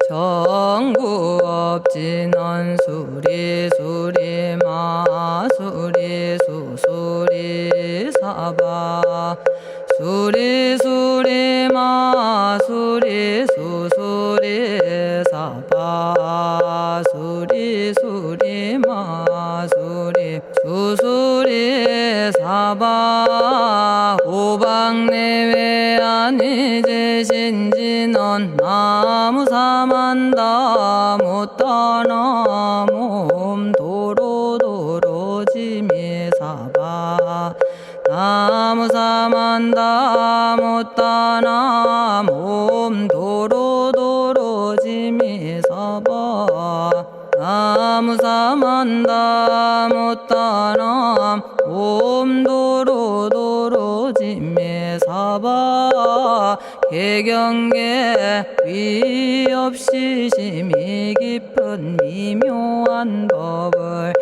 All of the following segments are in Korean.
정구업진원 수리 수리 마수리 수수리 사바 수리 수리 마수리 수수리 사바 수리 수리 마수리 수수리 사바 오방내외 안이제신진원 나무사만다 못다나 몸 도로도로 지미사바 나무사만다 못다나 몸 도로도로 지미사바 나무사만다 못다나 몸 도로도로 지미사바 개경계 위 없이 심히 깊은 미묘한 법을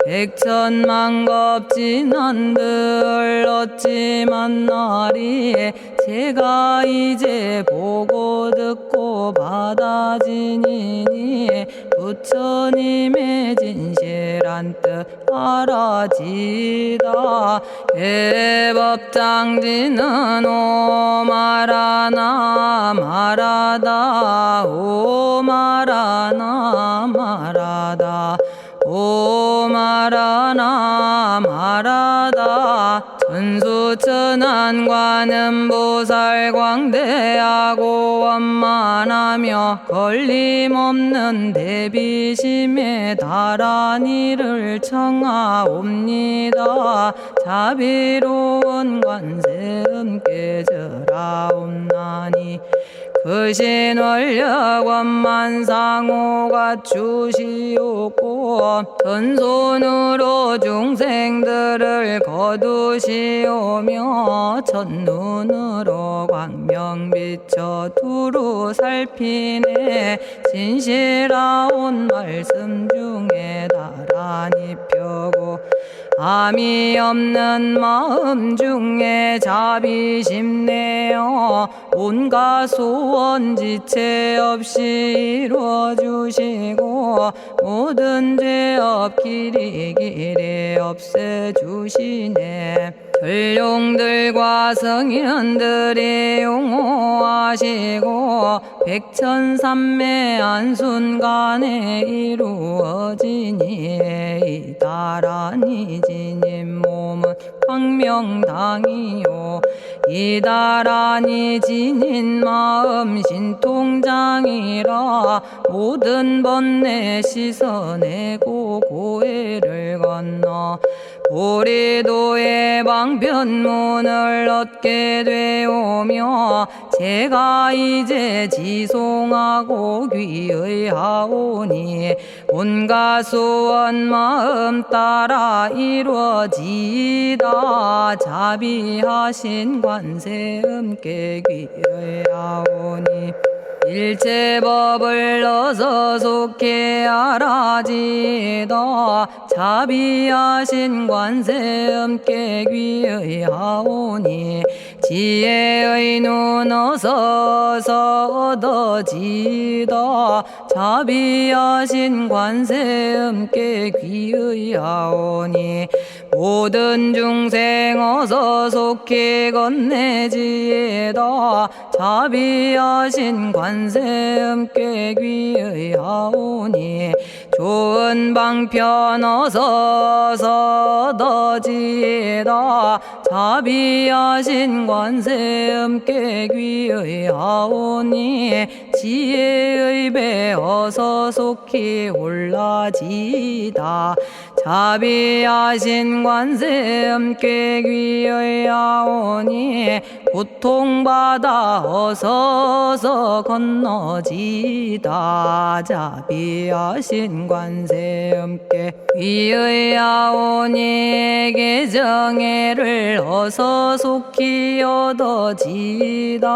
백천만겁진한들 어찌 만나리 제가 이제 보고 듣고 받아지니니 부처님의 진실한 뜻 알아지다 대법장지는 오마라나 마라다 오마라나 마라다 오마라나 마라다 천수천안관음보살 광대하고 원만하며 걸림없는 대비심에 달한 이를 청하옵니다. 자비로운 관세음께 절하옵나니 그신 원력 원만상호가 주시옵고 전손으로 중생들을 거두시오며 첫눈으로 광명 비춰 두루 살피네 진실하온 말씀 중에 나란히 펴고 암이 없는 마음 중에 자비심 내어 온갖 소원 지체 없이 이루어주시고 모든 죄업 길이 없애주시네. 전룡들과 성인들이 용호하시고 백천삼매 한순간에 이루어지니 이다라니 지님 몸은 광명당이요 이다라니 지닌 마음 신통장이라 모든 번뇌 씻어내고 고해를 건너 보리도의 방편문을 얻게 되오며 제가 이제 지송하고 귀의하오니 온갖 소원 마음 따라 이루어지다 자비하신 관세음께 귀의하오니 일체법을 어서 속히 알아지다 자비하신 관세음께 귀의하오니 지혜의 눈 어서 얻어지다 자비하신 관세음께 귀의하오니 모든 중생 어서 속히 건네지다 자비하신 관세음께 귀의하오니 좋은 방편 어서 얻어지다 자비하신 관세음께 귀의하오니 지혜의 배 어서 속히 올라지다 자비하신 관세음께 귀의하오니 고통받아 어서 건너지다 자비하신 관세음께 귀의하오니 개정애를 어서 속히 얻어지다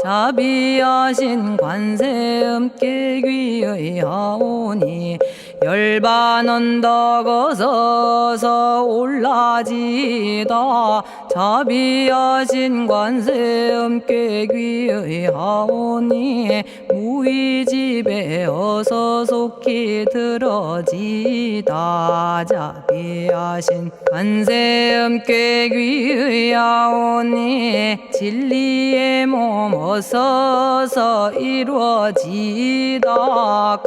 자비하신 관세음께 귀의하오니 열반 언덕 어서서 올라지다 자비하신 관세 음께 귀의하오니 무의집에 어서 속히 들어지다 자비하신 관세 음께 귀의하오니 진리의 몸 어서서 이루어지다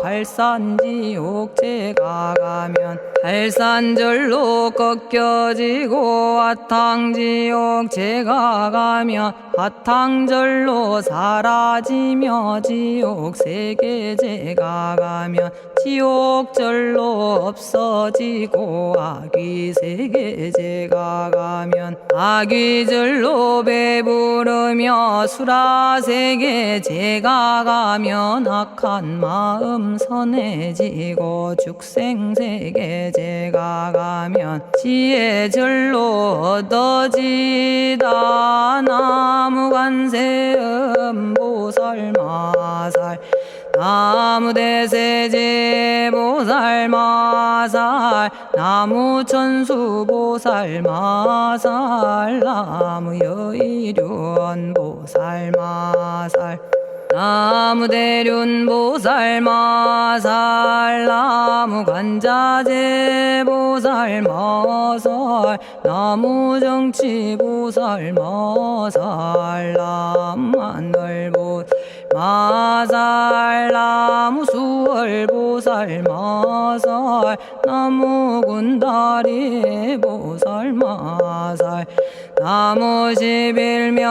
갈산지옥 제가 가면 갈산절로 꺾여지고 화탕지옥 제가 가면 화탕절로 사라지며 지옥 세계 제가 가면 지옥절로 없어지고 아귀 세계 제가 가면 아귀절로 배부르며 수라 세계 제가 가면 악한 마음 선해지고 죽생 세계 제가 가면 지혜절로 얻어지다 나무관세음 보살마살 나무대세제 보살마살 나무천수 보살마살 나무여의륜 보살마살 나무대륜 보살마살 나무관자재 보살마살 나무정치 보살마살 나무하늘 보살마살 나무수월 보살마살 나무군다리 보살마살 나무십일면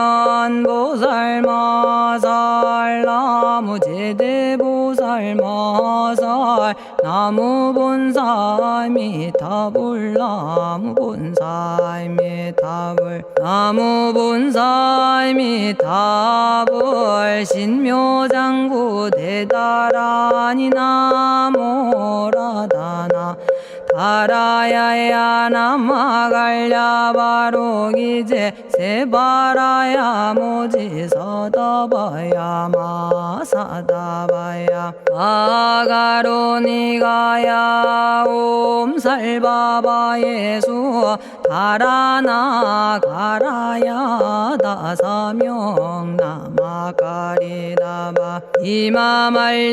보살마살 나무제대 보살마살 나무본사미타불 나무본사미타불 나무본사미타불 신묘장구 대다라니 나모라다나 다라야야 나마갈야바로기제 세바라야 모지서다바야 마사다바야 마가로니가야 옴살바바예수 다라나 가라야 다사명 나마가리다바 이마말야바로기제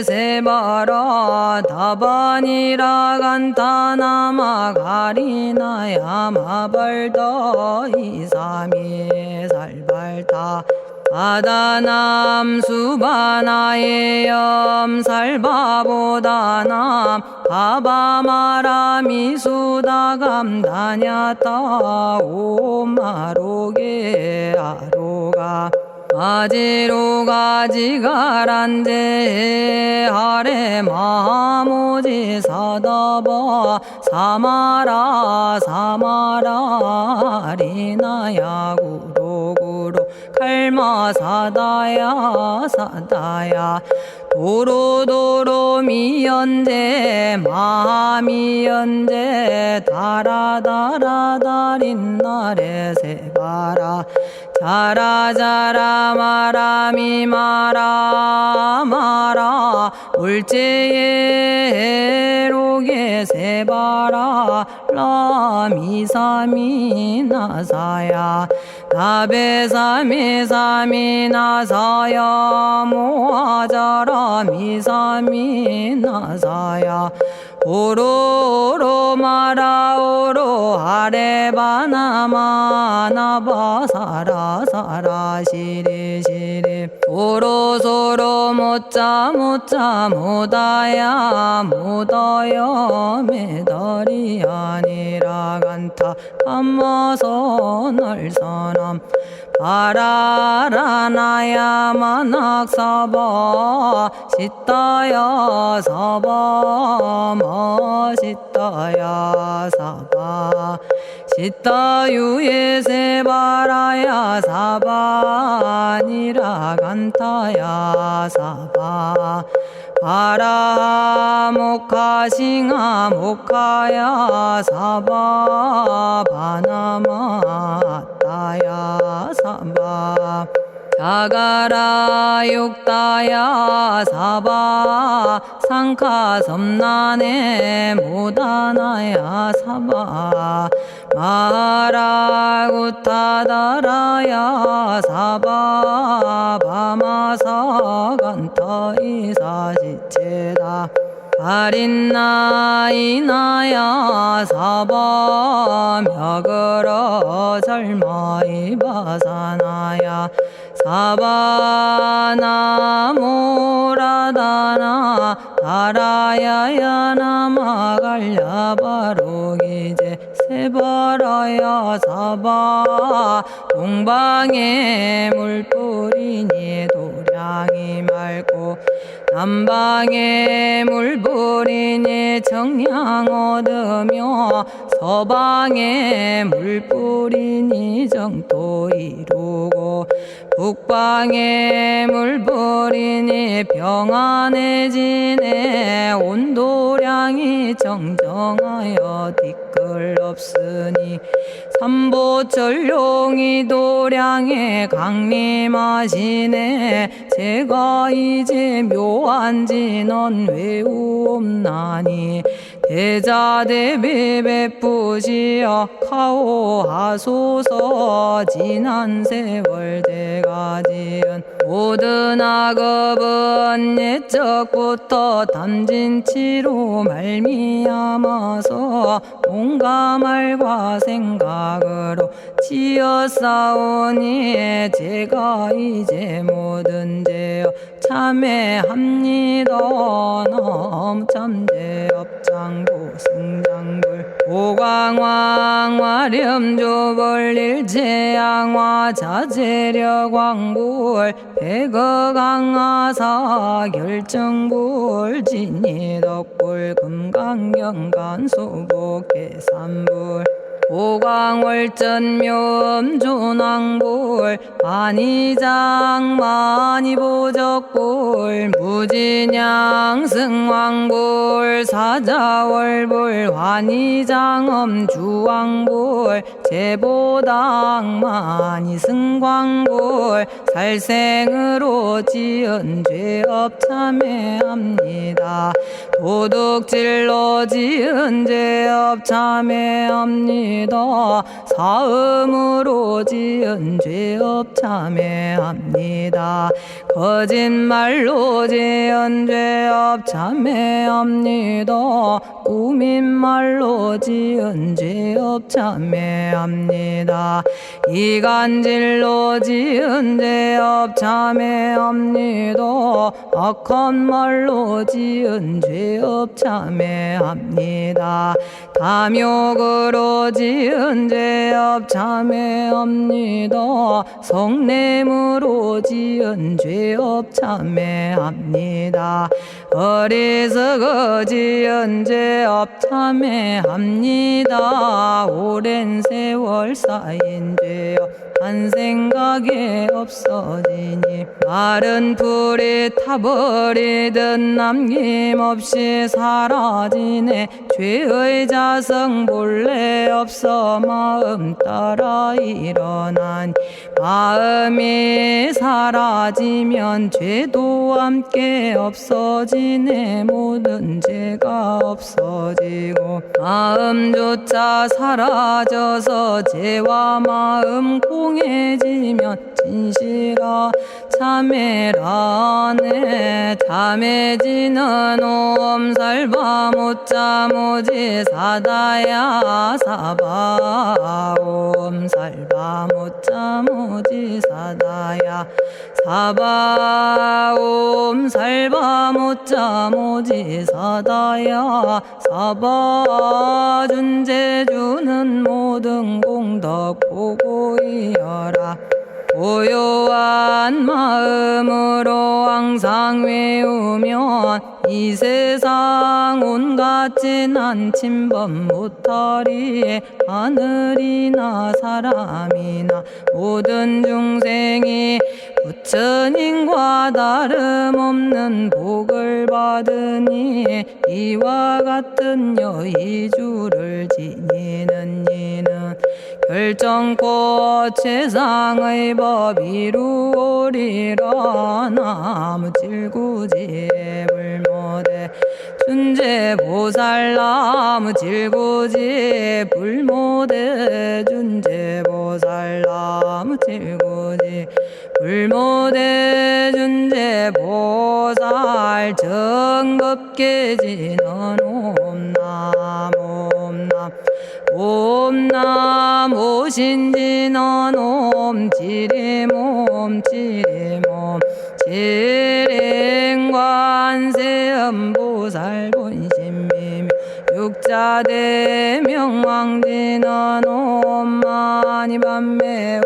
세바라 다바니라 간타나마 가리나야 마발더 이사미 살발타 바다남 수바나의 염살바보다남 바바마라미 수다감다냐타 오마로게 아로가 아지로가 지가란데 하레 마모지 사다바 사마라 사마라 리나야 구로구로 칼마 사다야 사다야 도로도로 미연제 마미연제 다라다라다린나레 세바라 자라자라 마라미 마라마라 울제에 로게 세바라 라미사미 나사야 나베사미사미 나사야 모아자라 미사미 나사야 오로로 마라오로 아레바나마 나바사라 사라 시리 시리 오로소로 못자 못자 못다야 못다야 메달이 아니라 간타 담마서 날사람 바라라나야 만학사바 시타야 사바 마시타야 사바 시타유예 세바라야 사바니라 간타야 사바 바라 모카싱아 모카야 사바 바나마 따야 사바 자가라 육다야 사바 상카 섬난에 모다나야 사바 마라구타다라야 사바 바마사간타 이사시체다 아린나이나야 사바 며그러 절마이바사나야 사바나모라다나 다라야야 나마갈야바로기제 세바라야 사바 동방에 물뿌리니 도량이 맑고 남방에 물뿌리니 정량 얻으며 서방에 물뿌리니 정토 이루고 북방에 물뿌리니 평안해지네 온도량이 정정하여 뒤끌 없으니 삼보철룡이 도량에 강림하시네 제가 이제 묘한 진언 외우옵나니 대자대비 베푸시어 카오하소서 지난 세월 제가 지은 모든 악업은 옛적부터 담진치로 말미암아서 온갖 말과 생각으로 지었사오니 제가 이제 모든 죄업 참회합니다. 넘참죄업장고 승장불 오광왕 화렴조벌 일제양화 자재력왕불 백어강하사 결정불 진이덕불 금강경간 수복계산불 오광월전묘음존왕불 안이장 만이보적불 무진양승왕불 사자월불 환희장엄주왕불 제보당 만이승광불 살생으로 지은 죄업 참회합니다. 도둑질로 지은 죄업 참회합니다. 사음으로 지은 죄업 참회합니다. 거짓말로 지은 죄업 참회합니다. 꾸민말로 지은 죄업 참회합니다. 이간질로 지은 죄업 참회합니다. 악한 말로 지은 죄업 참회합니다. 탐욕으로 지은 죄업 참회합니다. 성냄으로 지은 죄업 참회합니다. 어리석어 지은 죄업 참회합니다. 오랜 세월 쌓인 죄업 한 생각에 없어지니 마른 풀이 타버리듯 남김없이 사라지네. 죄의 자성 본래 없어 마음 따라 일어나니 마음이 사라지면 죄도 함께 없어지네. 모든 죄가 없어지고 마음조차 사라져서 죄와 마음 공해지면 진실아 참회라네. 참해지는 옴살바 못자 모지 사다야 사바 옴살바 못자 모지 사다야 사바 옴살바 못자 모지 사다야 사바 준제주는 모든 공덕 보고이여라. 고요한 마음으로 항상 외우면 이 세상 온갖 진한 침범 못하리. 하늘이나 사람이나 모든 중생이 부처님과 다름없는 복을 받으니 이와 같은 여의주를 지니는 이는 결정코 최상의 법 이루오리라. 나무질구지 불모대 준재보살. 나무질구지 불모대 준재보살. 나무질구지 불모대 준재보살. 정법계지는 옴남 옴남 옴남 오신지는 옴 지리몸 지리몸 지랭관세음보살 본심미묘 육자대명왕지는 옴마니밤매옴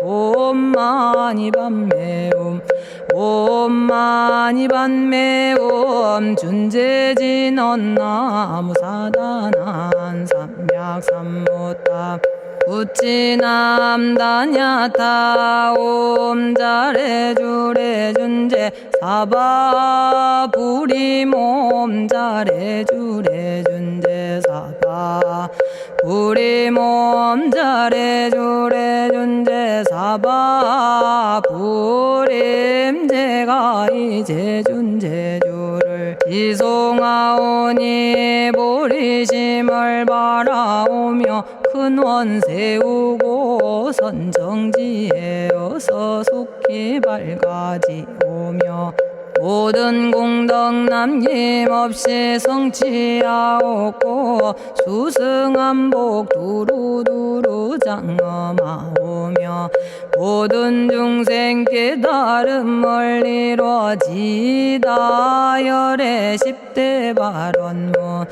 옴마니밤매옴 옴마니밤매옴 준재진언 나무사단한 삼약삼무타 우치남다냐타 옴자레주레 준재 사바부리몸 자레주레 준재 사바부리몸 자레주레 준재 사바부림. 제가 이제 준재주를 지송하오니 보리심을 바라오며 큰 원 세우고 선정지에 어서 속히 밝아지오며 모든 공덕 남김없이 성취하옵고 수승한복 두루두루 장엄하오며 모든 중생 깨달음을 이루어지다. 열의 10대 발언문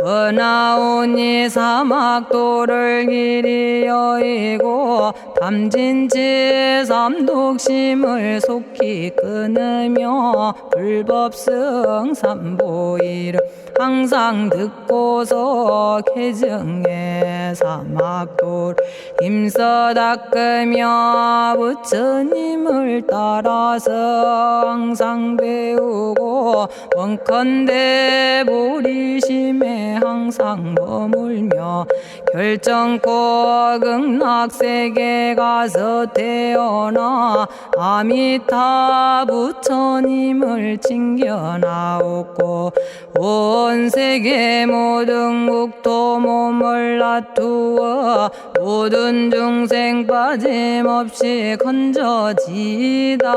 원하오니 사막도를 길이 여의고 탐진치 삼독심을 속히 끊으며 불법승 삼보이를 항상 듣고서 개정해 사막도를 힘써 닦으며 부처님을 따라서 항상 배우고 원컨대 보리심에 항상 머물며 결정코 극락세계 가서 태어나 아미타 부처님을 칭견하옵고 온 세계 모든 국토 몸을 놔두어 모든 중생 빠짐없이 건져지다.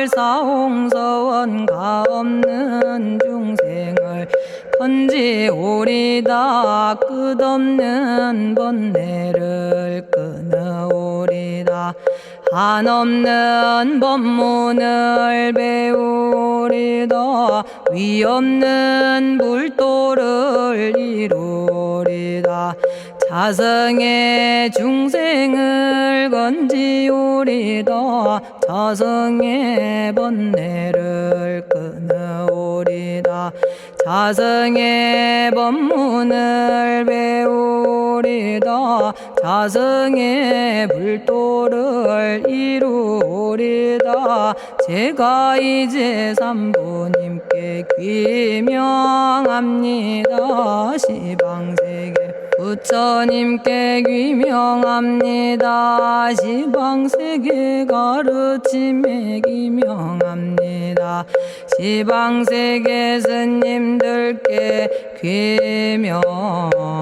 발사홍서원 가없는 중생을 건지오리다. 끝없는 번뇌를 끊어오리다. 한없는 법문을 배우리다. 위없는 불도를 이루리다. 자성의 중생을 건지오리다. 자성의 번뇌를 끊어오리다. 자성의 법문을 배우리다. 자성의 불도를 이루리다. 제가 이제 삼부님께 귀명합니다. 시방세계 부처님께 귀명합니다. 시방세계 가르침에 귀명합니다. 시방세계 스님들께 귀명합니다.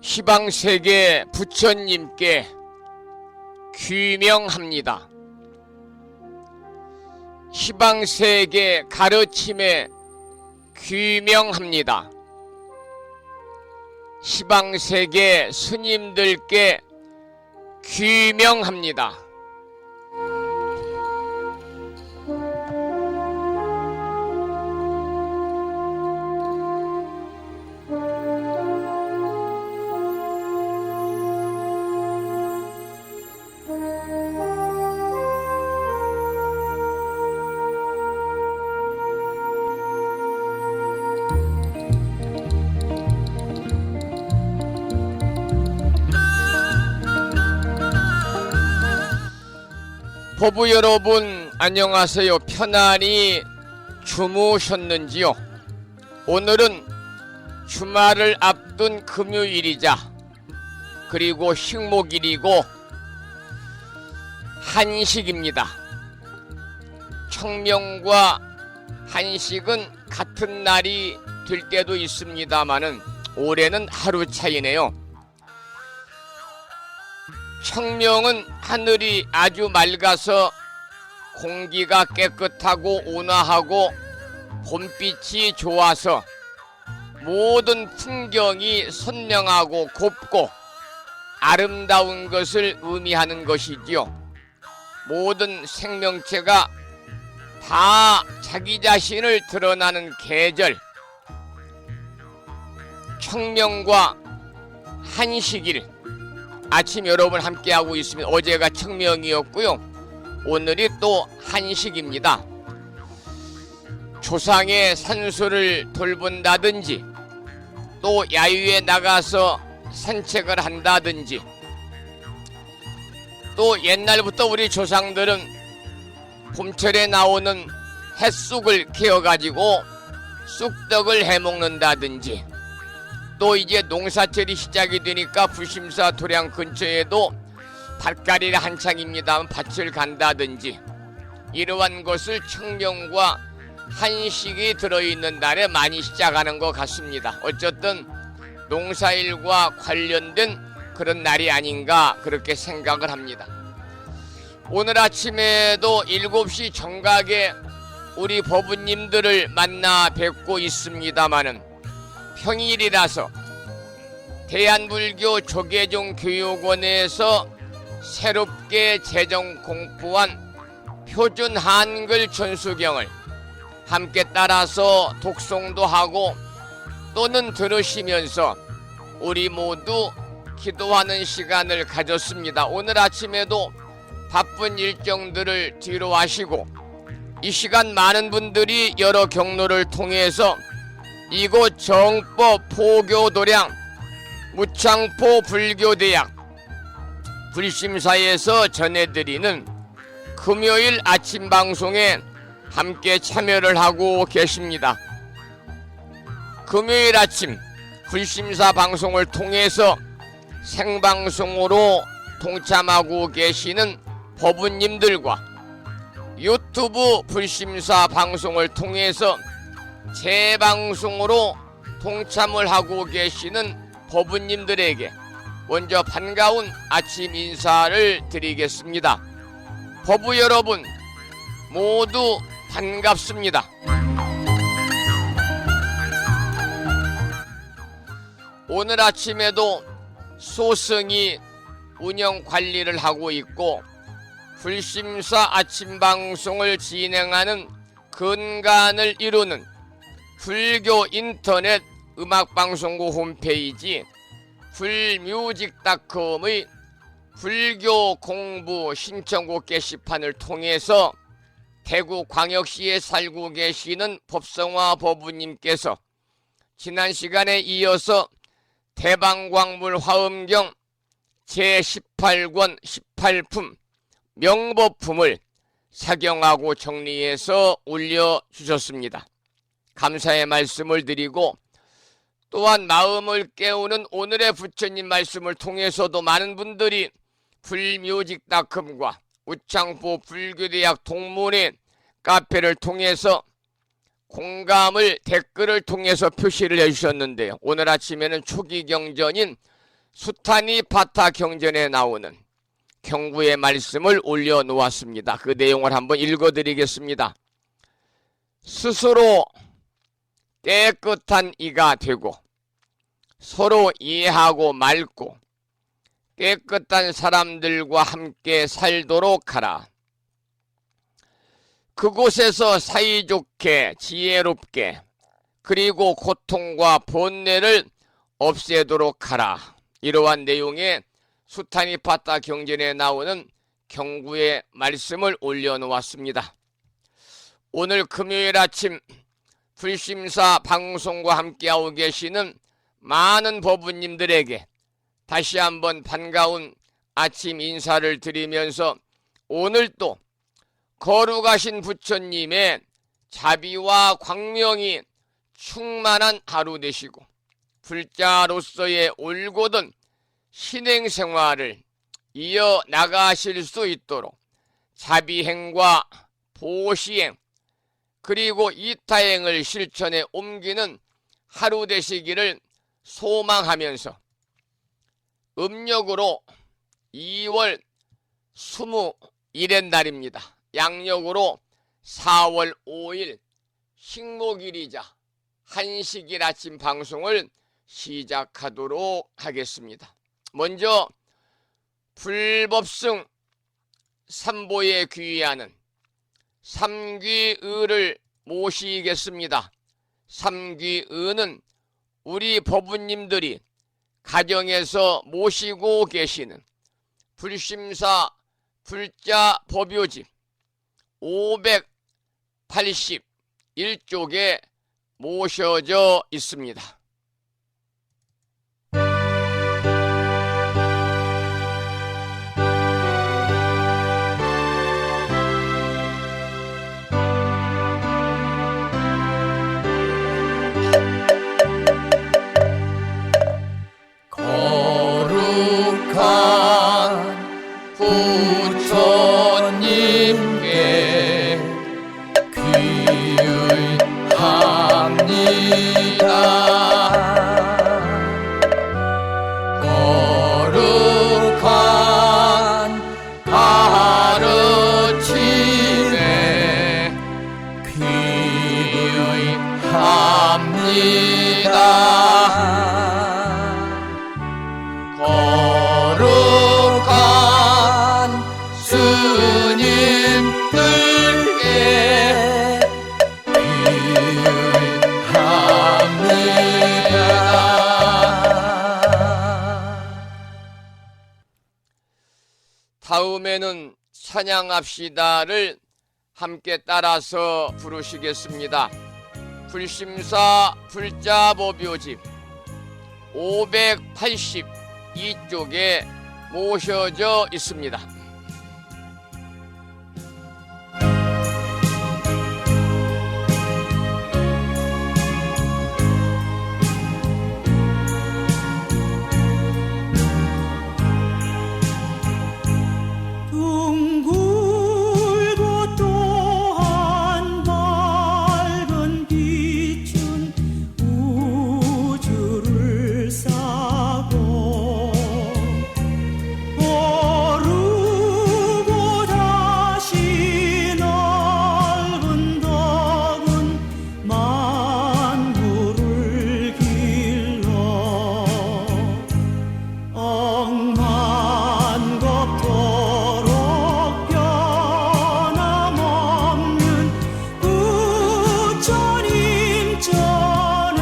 시방세계 부처님께 귀명합니다. 시방세계 가르침에 귀명합니다. 시방세계 스님들께 귀명합니다. 법부 여러분 안녕하세요. 편안히 주무셨는지요? 오늘은 주말을 앞둔 금요일이자 그리고 식목일이고 한식입니다. 청명과 한식은 같은 날이 될 때도 있습니다마는 올해는 하루 차이네요. 청명은 하늘이 아주 맑아서 공기가 깨끗하고 온화하고 봄빛이 좋아서 모든 풍경이 선명하고 곱고 아름다운 것을 의미하는 것이지요. 모든 생명체가 다 자기 자신을 드러나는 계절, 청명과 한식일 아침 여러분 함께하고 있습니다. 어제가 청명이었고요. 오늘이 또 한식입니다. 조상의 산소를 돌본다든지 또 야유에 나가서 산책을 한다든지 또 옛날부터 우리 조상들은 봄철에 나오는 햇쑥을 캐어가지고 쑥떡을 해먹는다든지 또 이제 농사철이 시작이 되니까 불심사 도량 근처에도 밭갈이가 한창입니다만 밭을 간다든지 이러한 것을 청명과 한식이 들어있는 날에 많이 시작하는 것 같습니다. 어쨌든 농사일과 관련된 그런 날이 아닌가 그렇게 생각을 합니다. 오늘 아침에도 7시 정각에 우리 법부님들을 만나 뵙고 있습니다마는 평일이라서 대한불교 조계종 교육원에서 새롭게 제정 공부한 표준 한글 전수경을 함께 따라서 독송도 하고 또는 들으시면서 우리 모두 기도하는 시간을 가졌습니다. 오늘 아침에도 바쁜 일정들을 뒤로 하시고 이 시간 많은 분들이 여러 경로를 통해서 이곳 정법 포교도량 무창포 불교대학 불심사에서 전해드리는 금요일 아침 방송에 함께 참여를 하고 계십니다. 금요일 아침 불심사 방송을 통해서 생방송으로 동참하고 계시는 법부님들과 유튜브 불심사 방송을 통해서 재방송으로 동참을 하고 계시는 법부님들에게 먼저 반가운 아침 인사를 드리겠습니다. 법부 여러분 모두 반갑습니다. 오늘 아침에도 소승이 운영 관리를 하고 있고 불심사 아침 방송을 진행하는 근간을 이루는 불교 인터넷 음악방송국 홈페이지 불뮤직닷컴의 불교 공부 신청곡 게시판을 통해서 대구광역시에 살고 계시는 법성화 법부님께서 지난 시간에 이어서 대방광물 화엄경 제18권 18품 명법품을 사경하고 정리해서 올려주셨습니다. 감사의 말씀을 드리고 또한 마음을 깨우는 오늘의 부처님 말씀을 통해서도 많은 분들이 불뮤직닷컴과 우창포 불교대학 동문회 카페를 통해서 공감을 댓글을 통해서 표시를 해주셨는데요. 오늘 아침에는 초기 경전인 수타니파타 경전에 나오는 경구의 말씀을 올려놓았습니다. 그 내용을 한번 읽어드리겠습니다. 스스로 깨끗한 이가 되고 서로 이해하고 맑고 깨끗한 사람들과 함께 살도록 하라. 그곳에서 사이좋게 지혜롭게 그리고 고통과 번뇌를 없애도록 하라. 이러한 내용의 수타니파타 경전에 나오는 경구의 말씀을 올려놓았습니다. 오늘 금요일 아침 불심사 방송과 함께하고 계시는 많은 법부님들에게 다시 한번 반가운 아침 인사를 드리면서 오늘 또 거룩하신 부처님의 자비와 광명이 충만한 하루 되시고 불자로서의 올곧은 신행생활을 이어나가실 수 있도록 자비행과 보시행 그리고 이타행을 실천에 옮기는 하루 되시기를 소망하면서 음력으로 2월 21의 날입니다. 양력으로 4월 5일 식목일이자 한식일 아침 방송을 시작하도록 하겠습니다. 먼저 불법승 삼보에 귀의하는 삼귀의를 모시겠습니다. 삼귀의는 우리 법부님들이 가정에서 모시고 계시는 불심사 불자 법요집 581쪽에 모셔져 있습니다. 거룩한 부처님께 귀의합니다. 거룩한 가르침에 귀의합니다. 거룩한 스님들께 귀의합니다. 다음에는 찬양합시다를 함께 따라서 부르시겠습니다. 불심사 불자법요집 582쪽에 모셔져 있습니다. 둥글고 또한 밝은 빛은 우주를 싸고 오르고 다시 넓은 덕은 만물을 길러 억만겁도록 변함없는 부처님 전에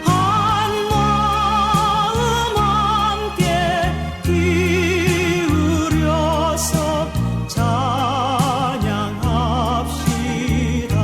한마음 함께 기울여서 찬양합시다.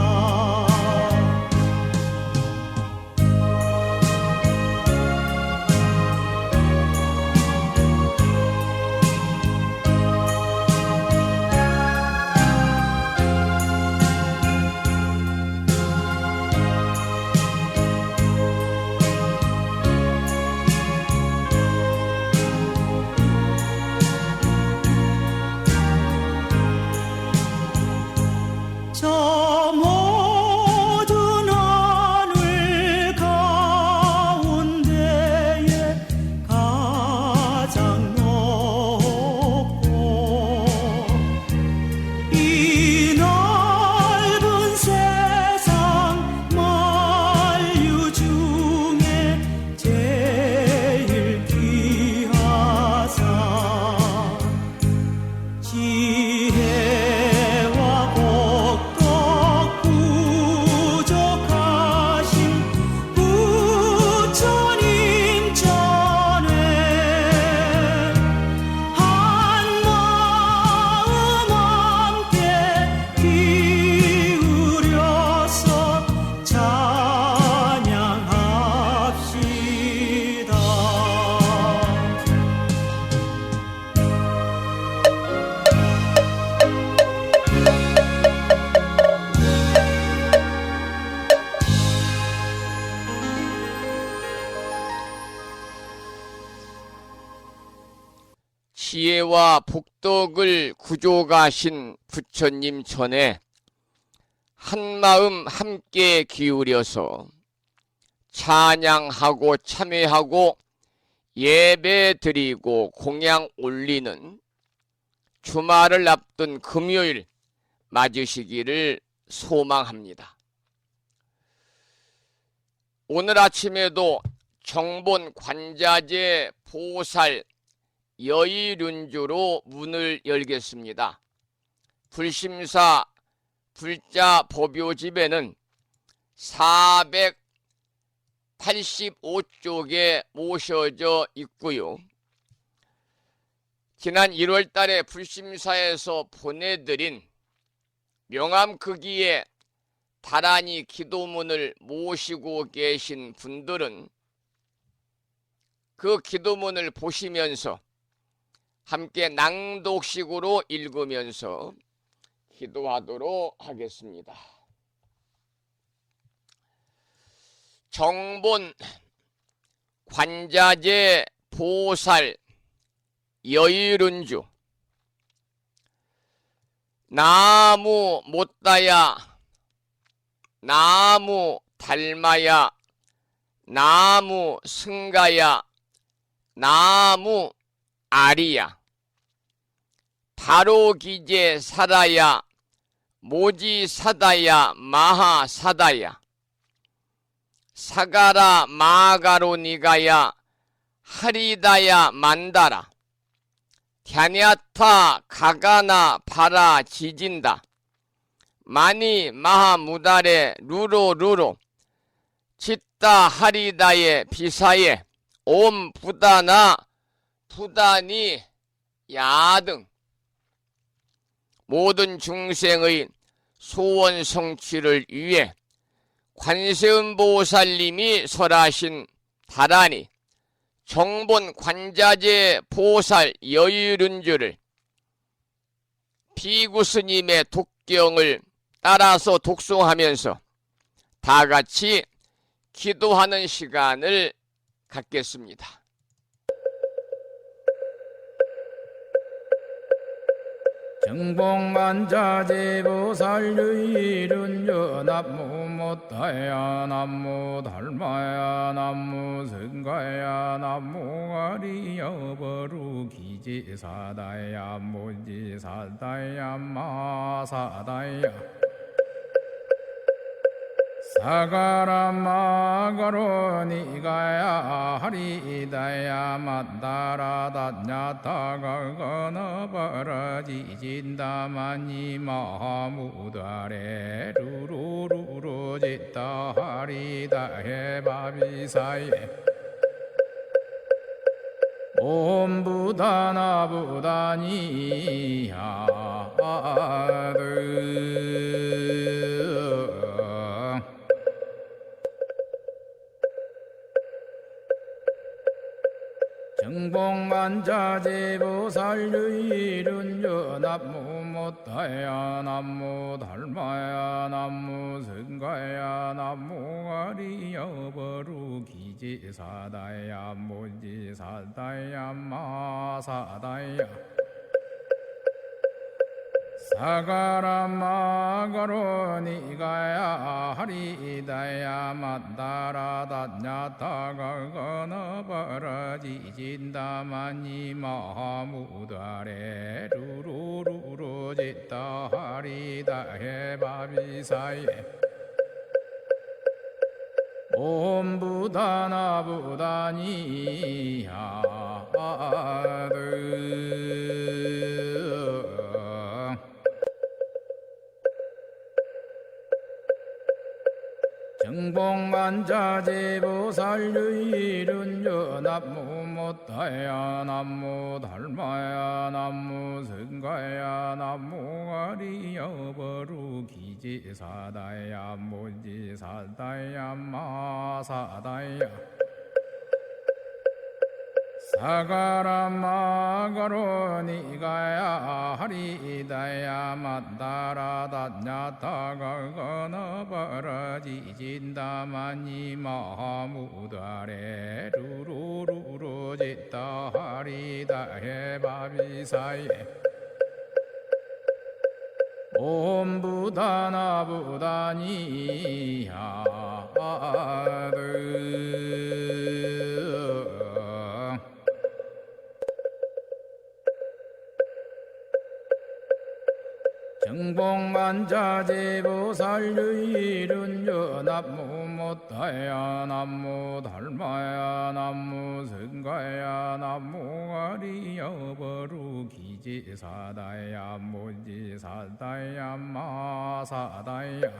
저 모든 하늘 가운데에 가장 높고 이 넓은 세상 만유 중에 제일 귀하사 지혜와 복덕 부족하신 부처님 전에 한마음 함께 기울여서 찬양합시다. 은혜와 복덕을 구조가신 부처님 전에 한마음 함께 기울여서 찬양하고 참회하고 예배 드리고 공양 올리는 주말을 앞둔 금요일 맞으시기를 소망합니다. 오늘 아침에도 정본 관자재 보살 여의륜주로 문을 열겠습니다. 불심사 불자 법요집에는 485쪽에 모셔져 있고요. 지난 1월 달에 불심사에서 보내드린 명암크기에 다란이 기도문을 모시고 계신 분들은 그 기도문을 보시면서 함께 낭독식으로 읽으면서 기도하도록 하겠습니다. 정본 관자재 보살 여의륜주 나무 못다야 나무 닮아야 나무 승가야 나무 아리야 바로기제 사다야 모지사다야 마하사다야 사가라 마가로니가야 하리다야 만다라 갸냐타 가가나 바라 지진다 마니 마하무다레 루로루로 치따 하리다에 비사에 옴 부다나 부다니 야등 모든 중생의 소원 성취를 위해 관세음보살님이 설하신 다란이 정본 관자재 보살 여의륜주를 비구스님의 독경을 따라서 독송하면서 다같이 기도하는 시간을 갖겠습니다. 정봉만자제보살유이륜유 남무 못다야 남무 달마야 남무 승가야 남무 아리여버루 기지사다야 모지사다야 마사다야 사가라 마가로니가야 하리다야 만다라 다냐타가 거너버러지진다마니 마하무다레 루루루루 짓다 하리다 해바비사예 옴부다나부다니야드 정봉만자제보살유이륜유 남무 못다야 남무 달마야 남무 승가야 남무 아리여버루 기지사다야 모지사다야 마사다야 사가라 마가로니가야 하리다야 만다라 다냐타가 거너버러지진다마니 마하무다레 루루루루 짓다 하리다 해바비사예 옴부다나부다니야드 정봉만자제보살유이륜유 남무 못다야 남무 달마야 남무 승가야 남무 아리여버루 기지사다야 모지사다야 마사다야 사가라마가로니가야 하리다야 만다라다냐타가거너버러지진다마니 마무다레 루루루루지다 하리다해바비사예 옴부다나부다니야드 정봉만자제보살유일은여 남무못다야 남무달마야 남무승가야 남무아리여버루기지사다야 무지사다야 마사다야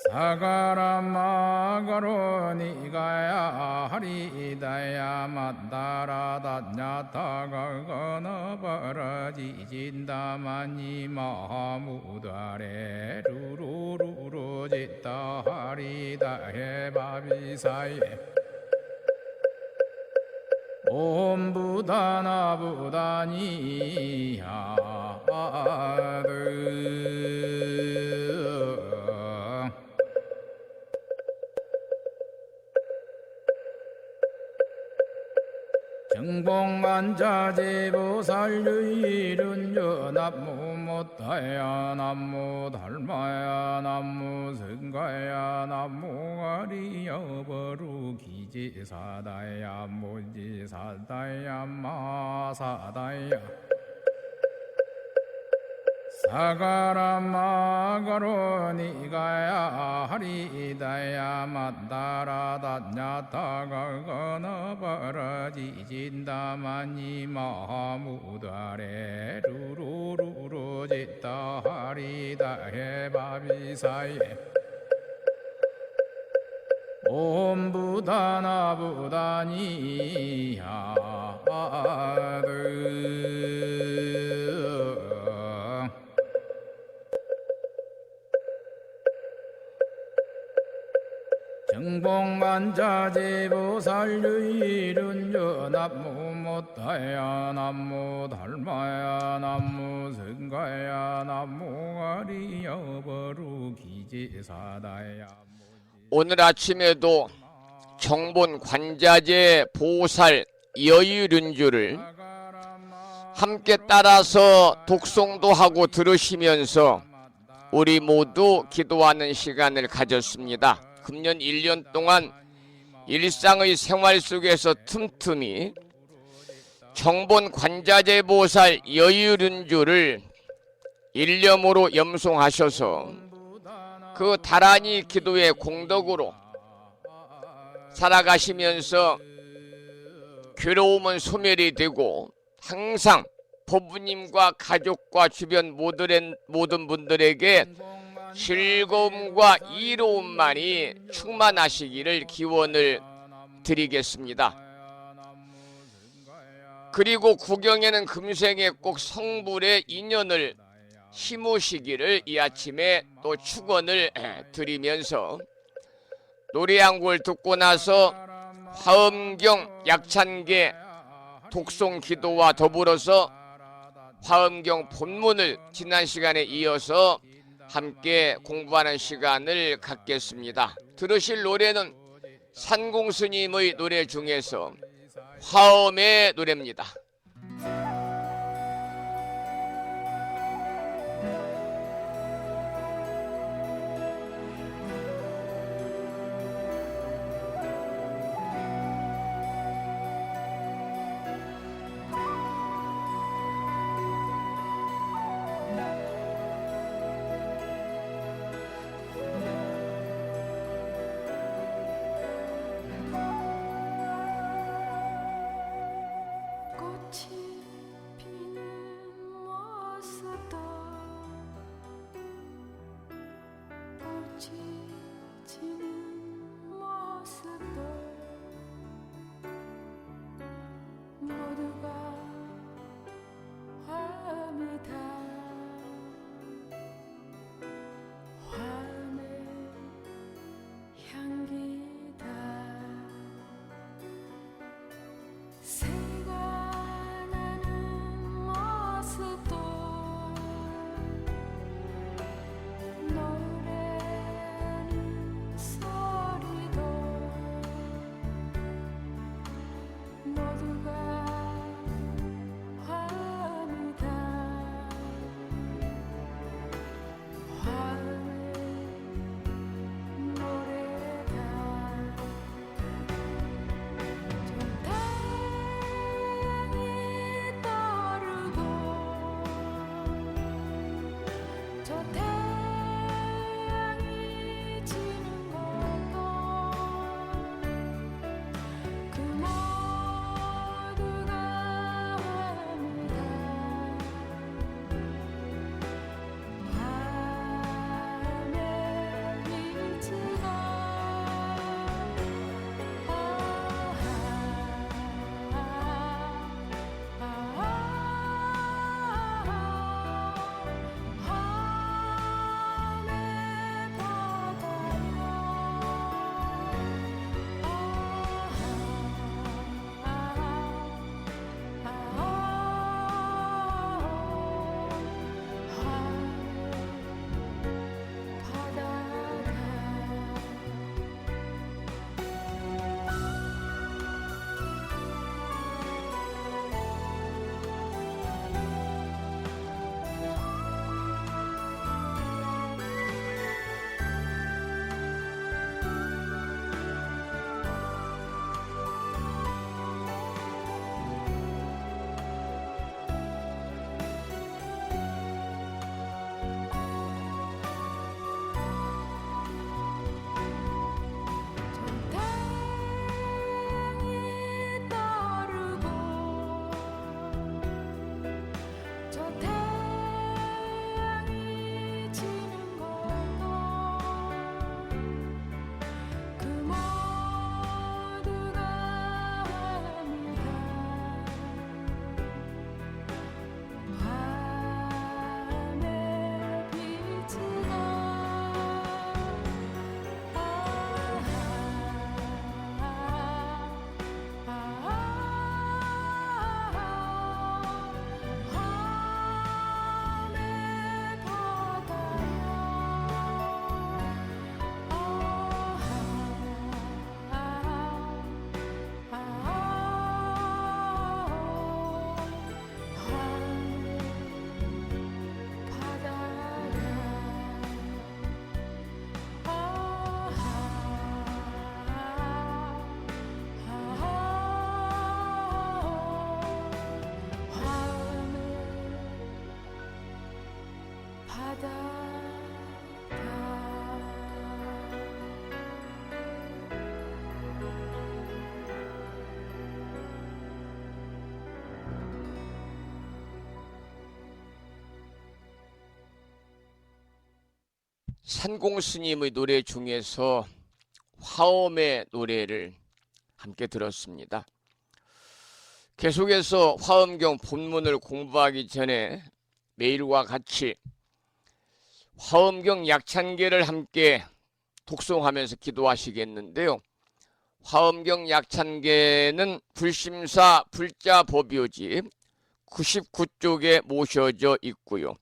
사가라마가로니가야 하리다야 만다라다냐타가거너버러지진다마니 마무다레 루루루루지다 하리다해바비사예 옴부다나부다니야드 정봉만자제보살유일은여 남무못다야 남무달마야 남무승가야 남무아리여버루기지사다야 무지사다야 마사다야 사가라마가로니가야 하리다야 만다라다냐타가거너버러지진다마니 마무다레 루루루루지다 하리다해바비사예 옴부다나부다니야드 정봉만자제보살유일은여 남무못다야 남무달마야 남무승가야 남무아리여버루기지사다야 오늘 아침에도 정본 관자재 보살 여의륜주를 함께 따라서 독송도 하고 들으시면서 우리 모두 기도하는 시간을 가졌습니다. 금년 1년 동안 일상의 생활 속에서 틈틈이 정본 관자재 보살 여의륜주를 일념으로 염송하셔서 그 다란이 기도의 공덕으로 살아가시면서 괴로움은 소멸이 되고 항상 부부님과 가족과 주변 모든 분들에게 즐거움과 이로움만이 충만하시기를 기원을 드리겠습니다. 그리고 구경에는 금생에 꼭 성불의 인연을 심으시기를 이 아침에 또 축원을 드리면서 노래 한 곡을 듣고 나서 화엄경 약찬계 독송 기도와 더불어서 화엄경 본문을 지난 시간에 이어서 함께 공부하는 시간을 갖겠습니다. 들으실 노래는 산공스님의 노래 중에서 화엄의 노래입니다. 산공스님의 노래 중에서 화엄의 노래를 함께 들었습니다. 계속해서 화엄경 본문을 공부하기 전에 매일과 같이 화엄경 약찬계를 함께 독송하면서 기도하시겠는데요. 화엄경 약찬계는 불심사 불자법요집 99쪽에 모셔져 있고요.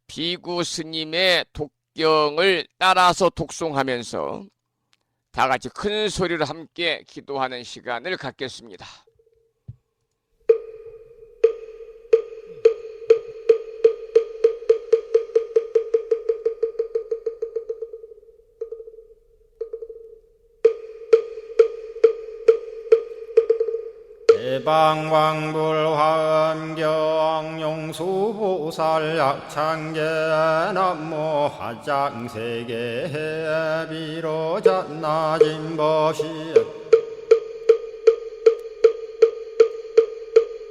비구 스님의 독경을 따라서 독송하면서 다 같이 큰 소리로 함께 기도하는 시간을 갖겠습니다. 대방왕불화엄경 용수보살 약창계 남모 화장세계 비로잣나진법시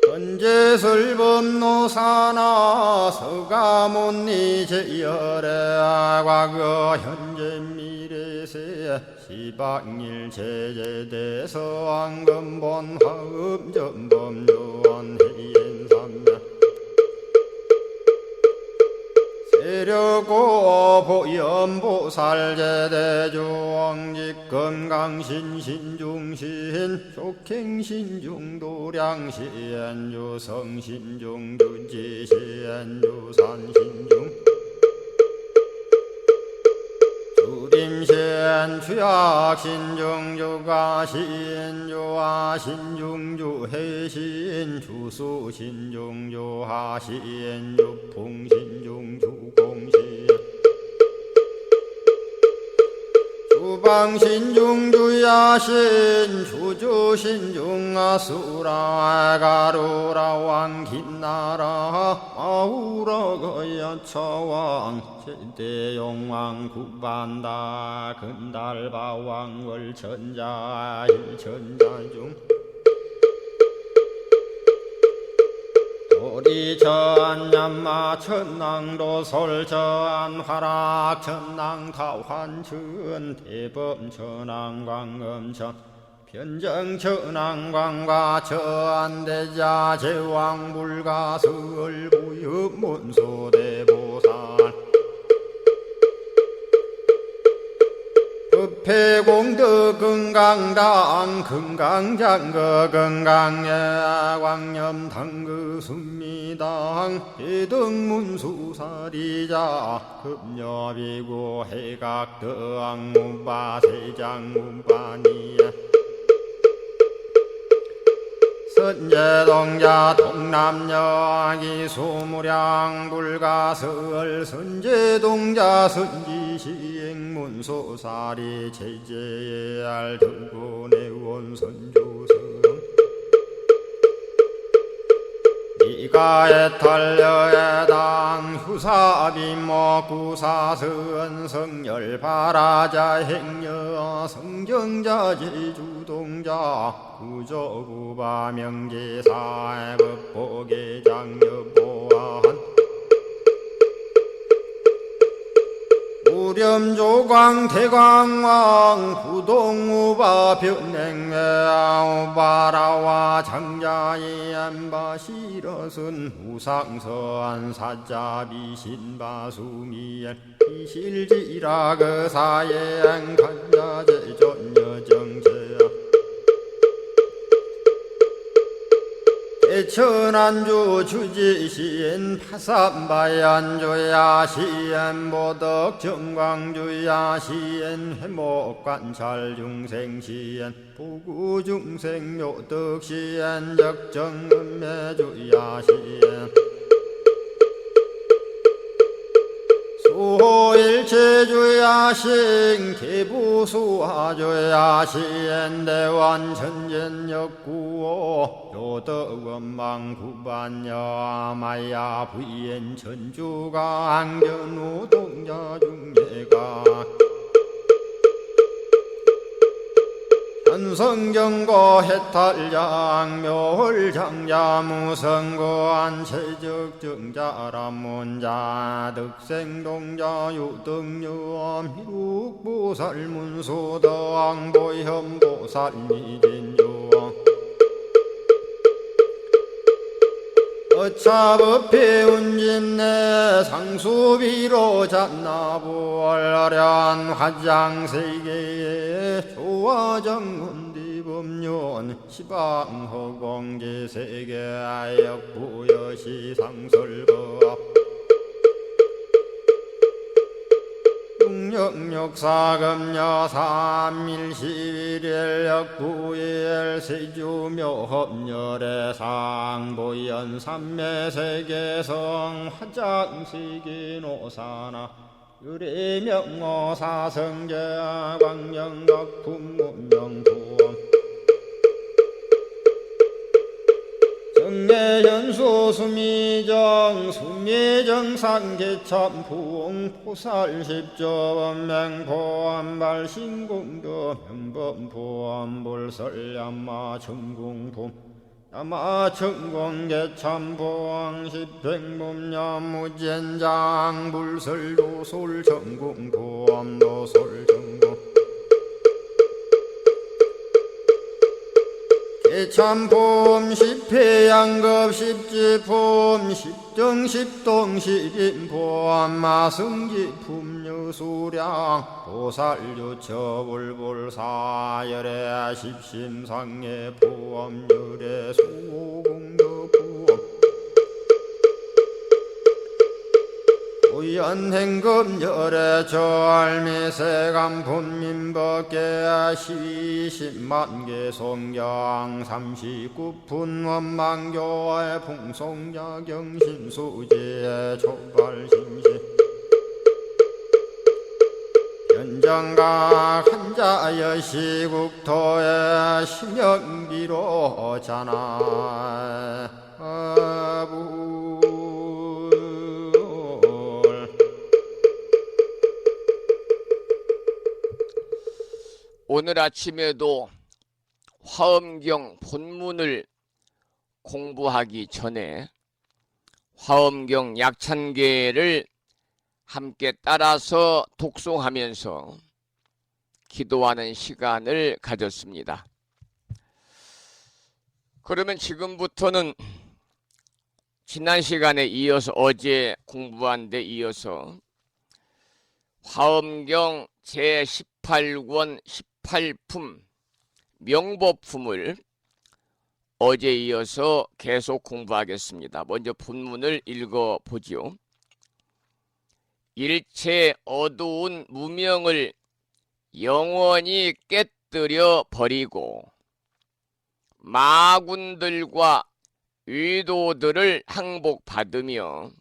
헌재설법노사나 서가몬니 제열의 과거 현재 미래세 시방일 제제대서 왕금본 화음전범요원 해인삼야 세력고 보연보살 제대주왕직 건강신신중신 족행신중도량신 유성신중 유지신 유산신중 주림신 주약신중 주가신 주하신중 주해신 주수신중 주하신 주풍신중 주공신 주방신중 주야신 주주신중 아수라 가루라 왕긴나라 아우라 거야차왕 제대용왕 구반다 근달바왕 월천자 일천자중 도리천냠마 천낭도 솔천 화락 천낭 타환천 대범 천왕 광음천 변정 천왕 광과 천대자 제왕 불가설 부엽 문소대보살 급회공덕 금강당 금강장거 금강예 광염당그 순미당 해등문수사리자 급여비고 해각덕 문바 세장 문바니야 선제동자 동남여기 수무량 불가설 선제동자 선지시행문소사리 제제알 등군의원 선주성 이가에탈려에당 후사비모 구사선 성열바라자 행여 성정자 제주동자 구조구바 명제사 법보계장 여보한 우렴조광 대광왕 부동우바 변행매우바라와 장자이 안바시러슨 우상서안 사자비 신바수미엘 이실지라 그 사예안 간자제존여정제야 대천안주 주지시인 파산바얀주야 시엔보덕 정광주야 시엔 회목관찰 중생시엔 부구중생 묘덕시엔 적정음매주야 시엔 수호일체주야 야신 개부수하조야신 대완천전역구오 요덕원망구반야 마야 부인 천주가 안견우 동자중예가 현성경고 해탈장 묘홀장자 무성고한 체적정자람문자 득생동자 유등유엄 희룩보살문소덕보현보살미진유 어차법피 운집내 상수비로 잡나부얼련 화장세계에 조화정문디법륜 시방허공지세계 역부여시상설법 육력사금여 삼일시일 역부일 세주묘법열의 상보연 삼매세계성 화장시기노사나 유리명어사성제 광명각품문명부엄 정례현수 수미정 수미정상계참풍 포살십조범맹포암발신공도 명범포암불설야마 천궁품 야마천공계참포항 십행범야무젠장 불설도솔 천궁포암도솔 참폼 십회양급 십지폼 십정십동 십인폼 마승지품 여수량 보살유처불불사열의 십심상의 포함열의 수공덕부엄 오연행금열의 저알미세간품민법계 시십만개 송경 39분 원망교의 풍송야경신수지의 촉발심시 현정각 한자여 시국토의 심영기로 자나부 오늘 아침에도 화엄경 본문을 공부하기 전에 화엄경 약찬계를 함께 따라서 독송하면서 기도하는 시간을 가졌습니다. 그러면 지금부터는 지난 시간에 이어서 어제 공부한 데 이어서 화엄경 제18권 18품 명법품을 어제 이어서 계속 공부하겠습니다. 먼저 본문을 읽어보지요. 일체 어두운 무명을 영원히 깨뜨려 버리고 마군들과 위도들을 항복받으며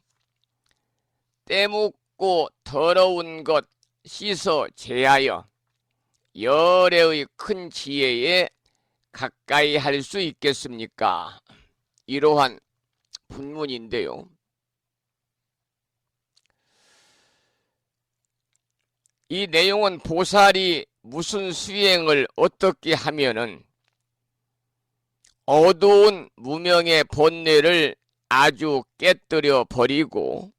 때묻고 더러운 것 씻어 제하여 열애의 큰 지혜에 가까이 할 수 있겠습니까? 이러한 본문인데요. 이 내용은 보살이 무슨 수행을 어떻게 하면은 어두운 무명의 본뇌를 아주 깨뜨려 버리고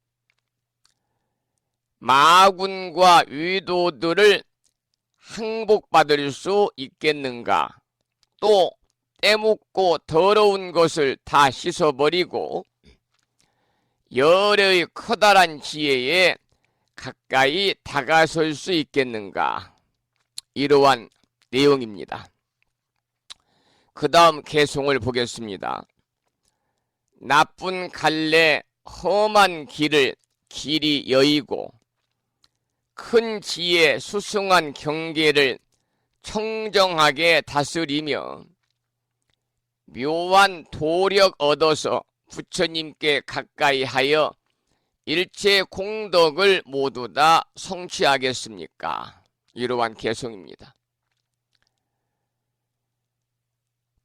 마군과 위도들을 항복받을 수 있겠는가? 또 때묻고 더러운 것을 다 씻어버리고 열의 커다란 지혜에 가까이 다가설 수 있겠는가? 이러한 내용입니다. 그 다음 개송을 보겠습니다. 나쁜 갈래 험한 길이 여의고 큰 지혜 수승한 경계를 청정하게 다스리며 묘한 도력 얻어서 부처님께 가까이 하여 일체 공덕을 모두 다 성취하겠습니까? 이러한 개송입니다.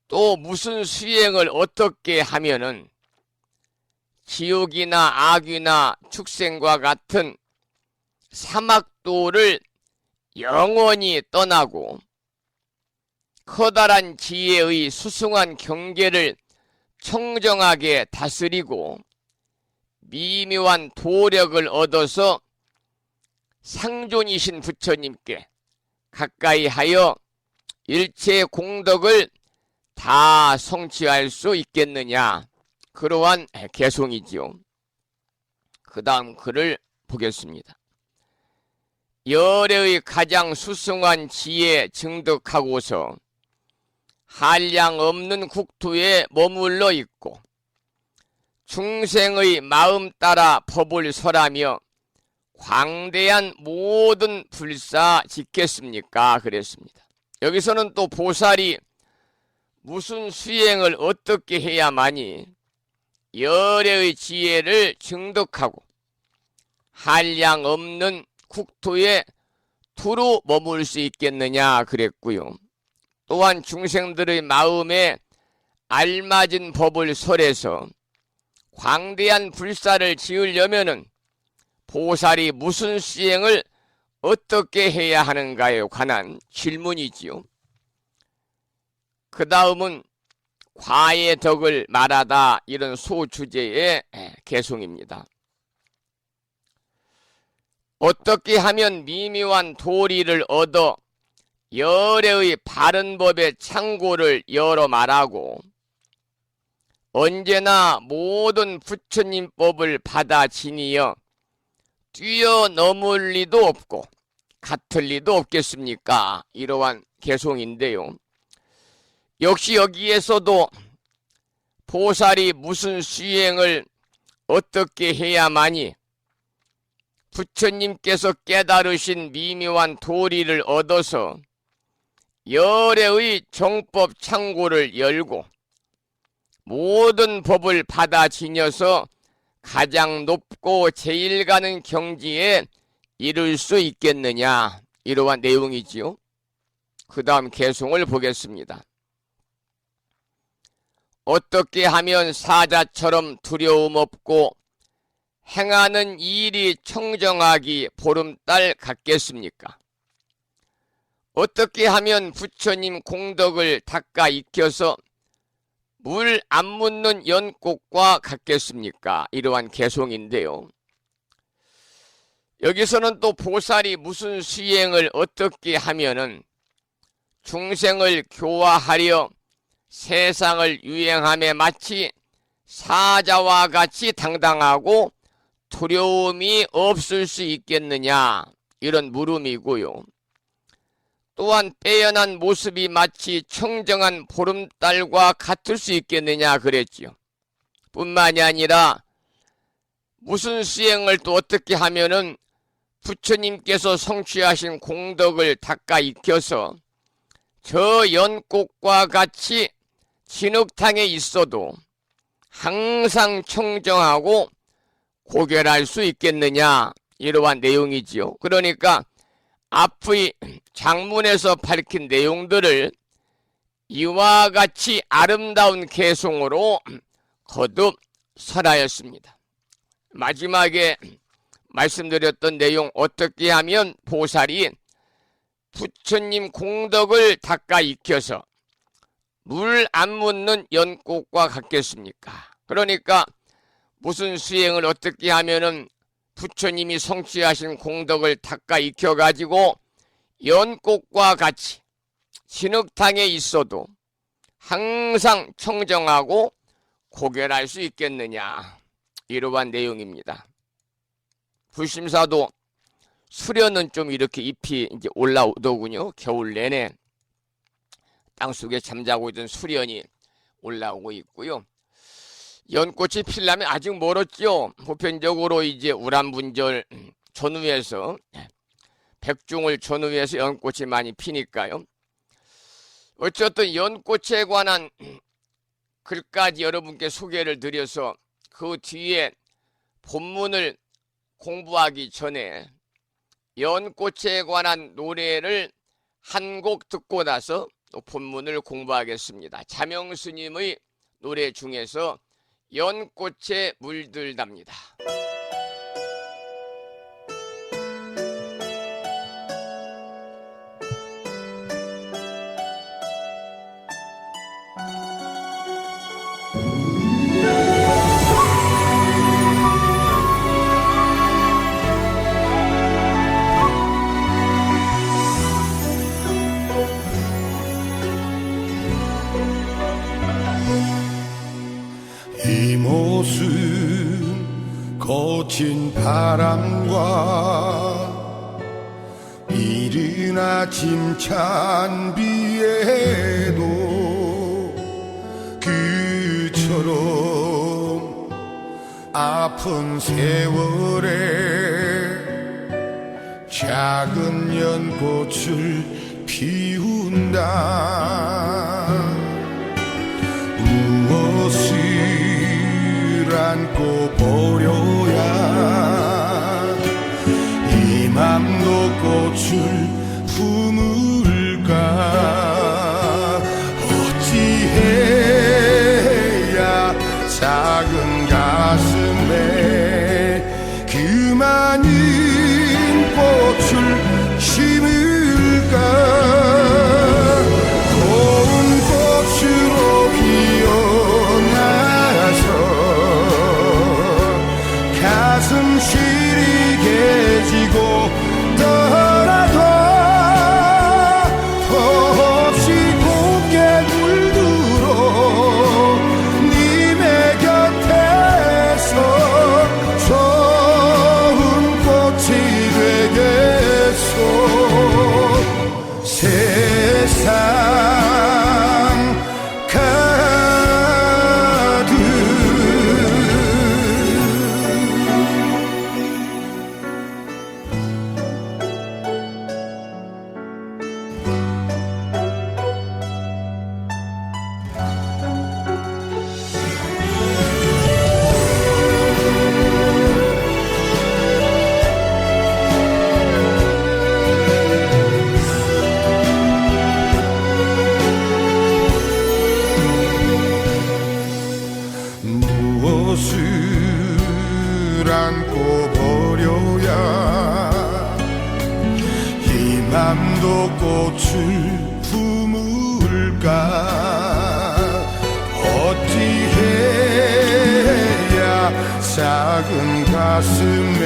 또 무슨 수행을 어떻게 하면은 지옥이나 악귀나 축생과 같은 사막도를 영원히 떠나고 커다란 지혜의 수승한 경계를 청정하게 다스리고 미묘한 도력을 얻어서 상존이신 부처님께 가까이 하여 일체 공덕을 다 성취할 수 있겠느냐, 그러한 개송이지요. 그 다음 글을 보겠습니다. 열애의 가장 수승한 지혜 증득하고서 한량 없는 국토에 머물러 있고 중생의 마음 따라 법을 설하며 광대한 모든 불사 짓겠습니까? 그랬습니다. 여기서는 또 보살이 무슨 수행을 어떻게 해야만이 열애의 지혜를 증득하고 한량 없는 국토에 두루 머물 수 있겠느냐 그랬고요. 또한 중생들의 마음에 알맞은 법을 설해서 광대한 불사를 지으려면은 보살이 무슨 수행을 어떻게 해야 하는가에 관한 질문이지요. 그 다음은 과의 덕을 말하다, 이런 소주제의 개송입니다. 어떻게 하면 미묘한 도리를 얻어 열애의 바른 법의 창고를 열어 말하고 언제나 모든 부처님 법을 받아 지니어 뛰어넘을 리도 없고 같을 리도 없겠습니까? 이러한 개송인데요. 역시 여기에서도 보살이 무슨 수행을 어떻게 해야만이 부처님께서 깨달으신 미묘한 도리를 얻어서 열애의 정법 창고를 열고 모든 법을 받아 지녀서 가장 높고 제일 가는 경지에 이룰 수 있겠느냐, 이러한 내용이지요. 그 다음 개송을 보겠습니다. 어떻게 하면 사자처럼 두려움 없고 행하는 일이 청정하기 보름달 같겠습니까? 어떻게 하면 부처님 공덕을 닦아 익혀서 물 안 묻는 연꽃과 같겠습니까? 이러한 개송인데요. 여기서는 또 보살이 무슨 수행을 어떻게 하면은 중생을 교화하려 세상을 유행함에 마치 사자와 같이 당당하고 두려움이 없을 수 있겠느냐, 이런 물음이고요. 또한 빼어난 모습이 마치 청정한 보름달과 같을 수 있겠느냐 그랬지요. 뿐만이 아니라 무슨 수행을 또 어떻게 하면은 부처님께서 성취하신 공덕을 닦아 익혀서 저 연꽃과 같이 진흙탕에 있어도 항상 청정하고 고결할 수 있겠느냐, 이러한 내용이지요. 그러니까 앞의 장문에서 밝힌 내용들을 이와 같이 아름다운 개송으로 거듭 설하였습니다. 마지막에 말씀드렸던 내용, 어떻게 하면 보살이 부처님 공덕을 닦아 익혀서 물 안 묻는 연꽃과 같겠습니까? 그러니까 무슨 수행을 어떻게 하면은 부처님이 성취하신 공덕을 닦아 익혀가지고 연꽃과 같이 진흙탕에 있어도 항상 청정하고 고결할 수 있겠느냐, 이러한 내용입니다. 불심사도 수련은 좀 이렇게 잎이 이제 올라오더군요. 겨울 내내 땅속에 잠자고 있던 수련이 올라오고 있고요. 연꽃이 피려면 아직 멀었죠. 보편적으로 이제 우람분절 전후에서 백중을 전후해서 연꽃이 많이 피니까요. 어쨌든 연꽃에 관한 글까지 여러분께 소개를 드려서 그 뒤에 본문을 공부하기 전에 연꽃에 관한 노래를 한 곡 듣고 나서 또 본문을 공부하겠습니다. 자명스님의 노래 중에서 연꽃에 물들답니다. 이 모습 거친 바람과 이른 아침 찬 비에도 그처럼 아픈 세월에 작은 연꽃을 피운다. 무엇을 안고 버려야 이 맘도 꽃을 품을까. 어찌해야 작은 가슴에 그 많은 꽃을 심을까. 고운 꽃으로 피어나서 가슴 시리게 지고 떠나도 더없이 곱게 물들어 님의 곁에서 좋은 꽃이 되겠소. 세상 가득 무엇을 안고 버려야 이 맘도 꽃을 품을까. 어찌해야 작은 가슴에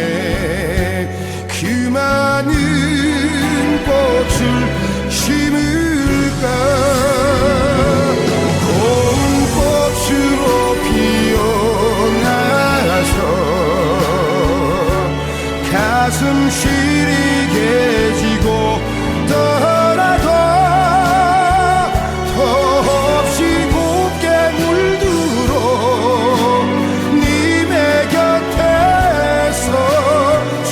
그 많은 꽃을 심을까. 고운 꽃으로 피어나서 가슴 시리게 지고 떠나도 더없이 곱게 물들어 님의 곁에서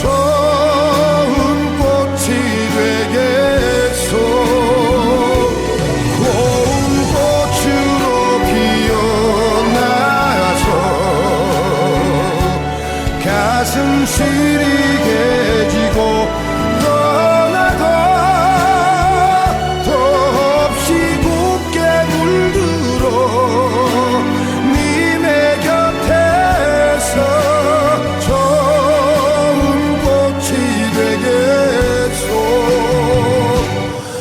좋은 꽃이 되겠소. 고운 꽃으로 피어나서 가슴 시리게 지고 떠나도 더없이 곱게 물들어 님의 곁에서 좋은 꽃이 되겠소.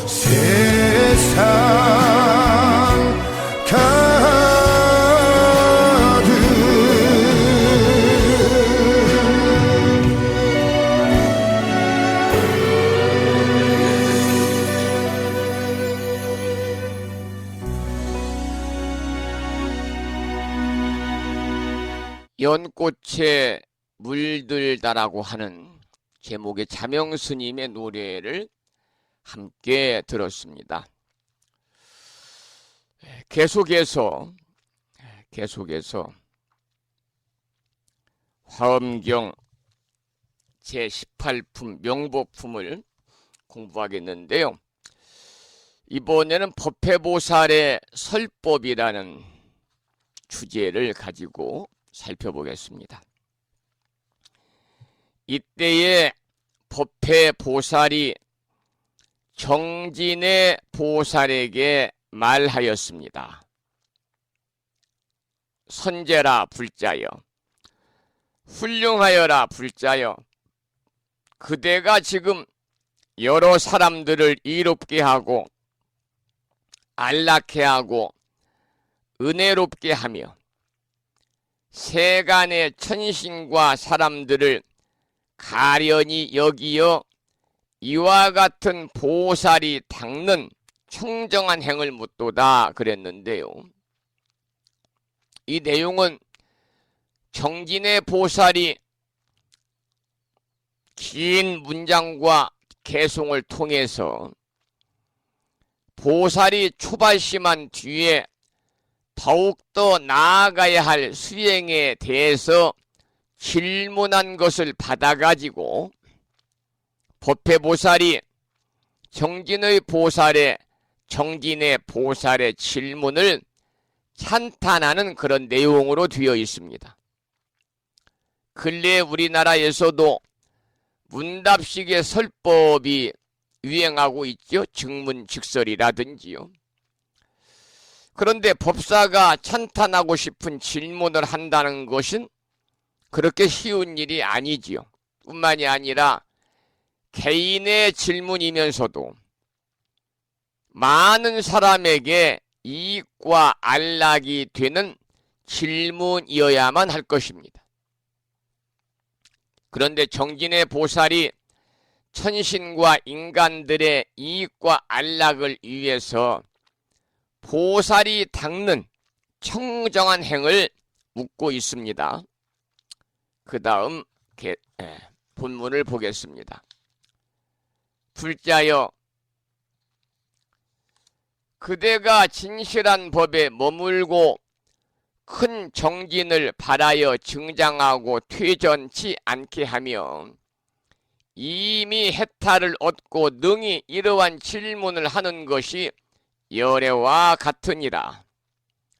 세상 가득 연꽃에 물들다라고 하는 제목의 자명스님의 노래를 함께 들었습니다. 계속해서 화엄경 제18품 명보품을 공부하겠는데요. 이번에는 법회보살의 설법이라는 주제를 가지고 살펴보겠습니다. 이때에 법회 보살이 정진의 보살에게 말하였습니다. 선제라 불자여, 훌륭하여라 불자여, 그대가 지금 여러 사람들을 이롭게 하고 안락해 하고 은혜롭게 하며 세간의 천신과 사람들을 가련히 여기어 이와 같은 보살이 닦는 청정한 행을 묻도다 그랬는데요. 이 내용은 정진의 보살이 긴 문장과 개송을 통해서 보살이 초발심한 뒤에 더욱더 나아가야 할 수행에 대해서 질문한 것을 받아가지고 법회보살이 정진의 보살의 질문을 찬탄하는 그런 내용으로 되어 있습니다. 근래 우리나라에서도 문답식의 설법이 유행하고 있죠. 증문즉설이라든지요. 그런데 법사가 찬탄하고 싶은 질문을 한다는 것은 그렇게 쉬운 일이 아니지요. 뿐만이 아니라 개인의 질문이면서도 많은 사람에게 이익과 안락이 되는 질문이어야만 할 것입니다. 그런데 정진의 보살이 천신과 인간들의 이익과 안락을 위해서 보살이 닦는 청정한 행을 묻고 있습니다. 그 다음 본문을 보겠습니다. 불자여, 그대가 진실한 법에 머물고 큰 정진을 바라여 증장하고 퇴전치 않게 하며 이미 해탈을 얻고 능히 이러한 질문을 하는 것이 열애와 같으니라.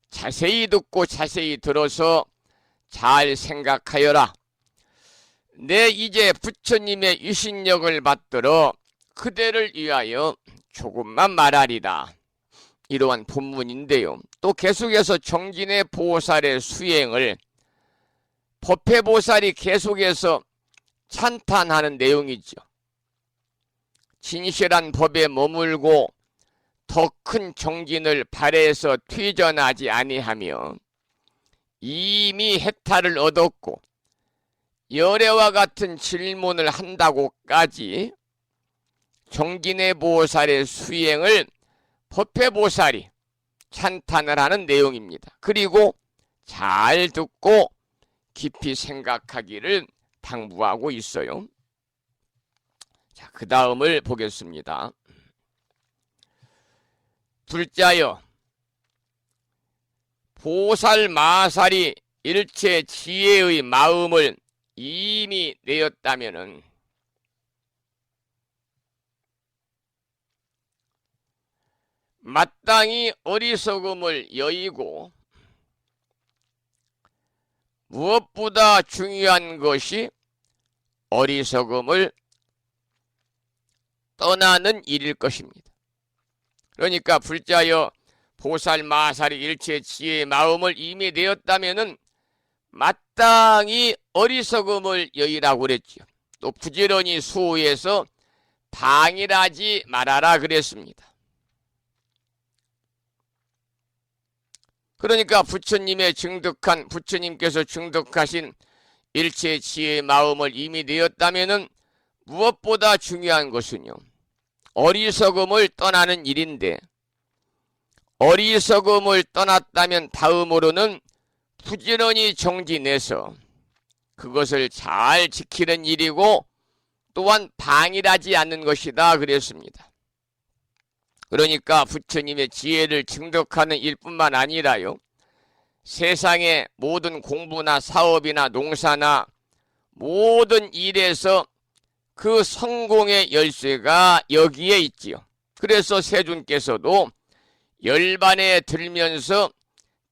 자세히 듣고 자세히 들어서 잘 생각하여라. 내 이제 부처님의 유신력을 받들어 그대를 위하여 조금만 말하리라. 이러한 본문인데요. 또 계속해서 정진의 보살의 수행을 법회보살이 계속해서 찬탄하는 내용이죠. 진실한 법에 머물고 더 큰 정진을 발해서 퇴전하지 아니하며 이미 해탈을 얻었고 열애와 같은 질문을 한다고까지 정진의 보살의 수행을 법회보살이 찬탄을 하는 내용입니다. 그리고 잘 듣고 깊이 생각하기를 당부하고 있어요. 자, 그 다음을 보겠습니다. 불자여, 보살 마살이 일체 지혜의 마음을 이미 내었다면은 마땅히 어리석음을 여의고 무엇보다 중요한 것이 어리석음을 떠나는 일일 것입니다. 그러니까 불자여, 보살 마살이 일체 지혜의 마음을 이미 내었다면은 마땅히 어리석음을 여의라고 그랬죠. 또 부지런히 수호해서 방일하지 말아라 그랬습니다. 그러니까 부처님께서 증득하신 일체 지혜의 마음을 이미 내었다면은 무엇보다 중요한 것은요, 어리석음을 떠나는 일인데, 어리석음을 떠났다면 다음으로는 부지런히 정진해서 그것을 잘 지키는 일이고 또한 방일하지 않는 것이다 그랬습니다. 그러니까 부처님의 지혜를 증득하는 일뿐만 아니라요, 세상의 모든 공부나 사업이나 농사나 모든 일에서 그 성공의 열쇠가 여기에 있지요. 그래서 세존께서도 열반에 들면서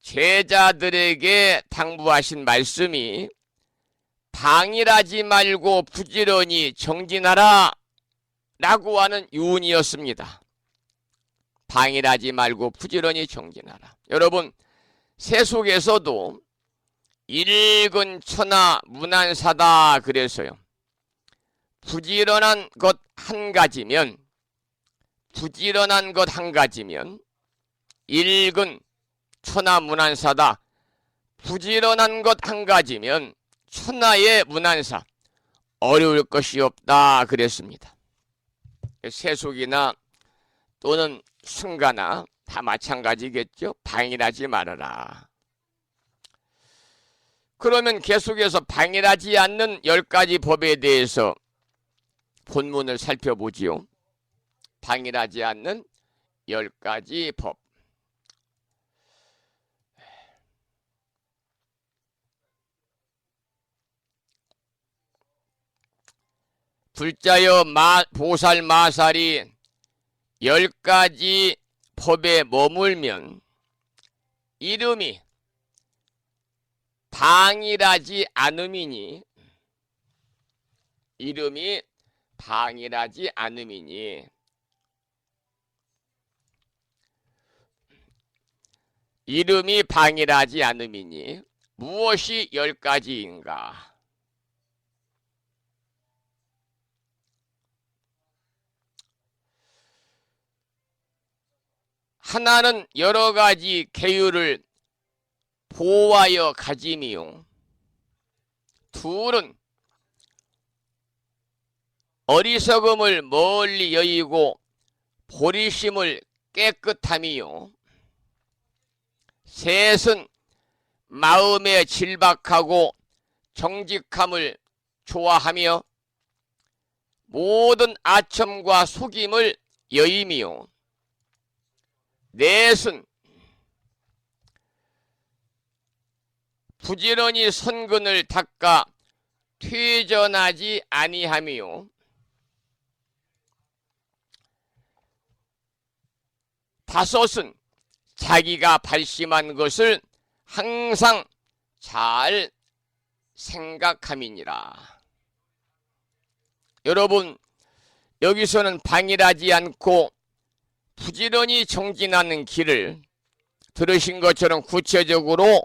제자들에게 당부하신 말씀이 방일하지 말고 부지런히 정진하라 라고 하는 유언이었습니다. 방일하지 말고 부지런히 정진하라. 여러분, 세속에서도 일근 천하 무난사다 그래서요. 부지런한 것 한 가지면 일근 천하 무난사다. 부지런한 것 한 가지면 천하의 무난사, 어려울 것이 없다 그랬습니다. 세속이나 또는 승가나 다 마찬가지겠죠. 방일하지 말아라. 그러면 계속해서 방일하지 않는 10가지 법에 대해서 본문을 살펴보지요. 방일하지 않는 10가지 법. 불자여 보살 마살이 10가지 법에 머물면 이름이 방일하지 않음이니 무엇이 10가지인가? 하나는 여러 가지 계율을 보호하여 가짐이요. 둘은 어리석음을 멀리 여의고 보리심을 깨끗함이요. 셋은 마음에 질박하고 정직함을 좋아하며 모든 아첨과 속임을 여임이요. 넷은 부지런히 선근을 닦아 퇴전하지 아니하며 다섯은 자기가 발심한 것을 항상 잘 생각함이니라. 여러분, 여기서는 방일하지 않고 부지런히 정진하는 길을 들으신 것처럼 구체적으로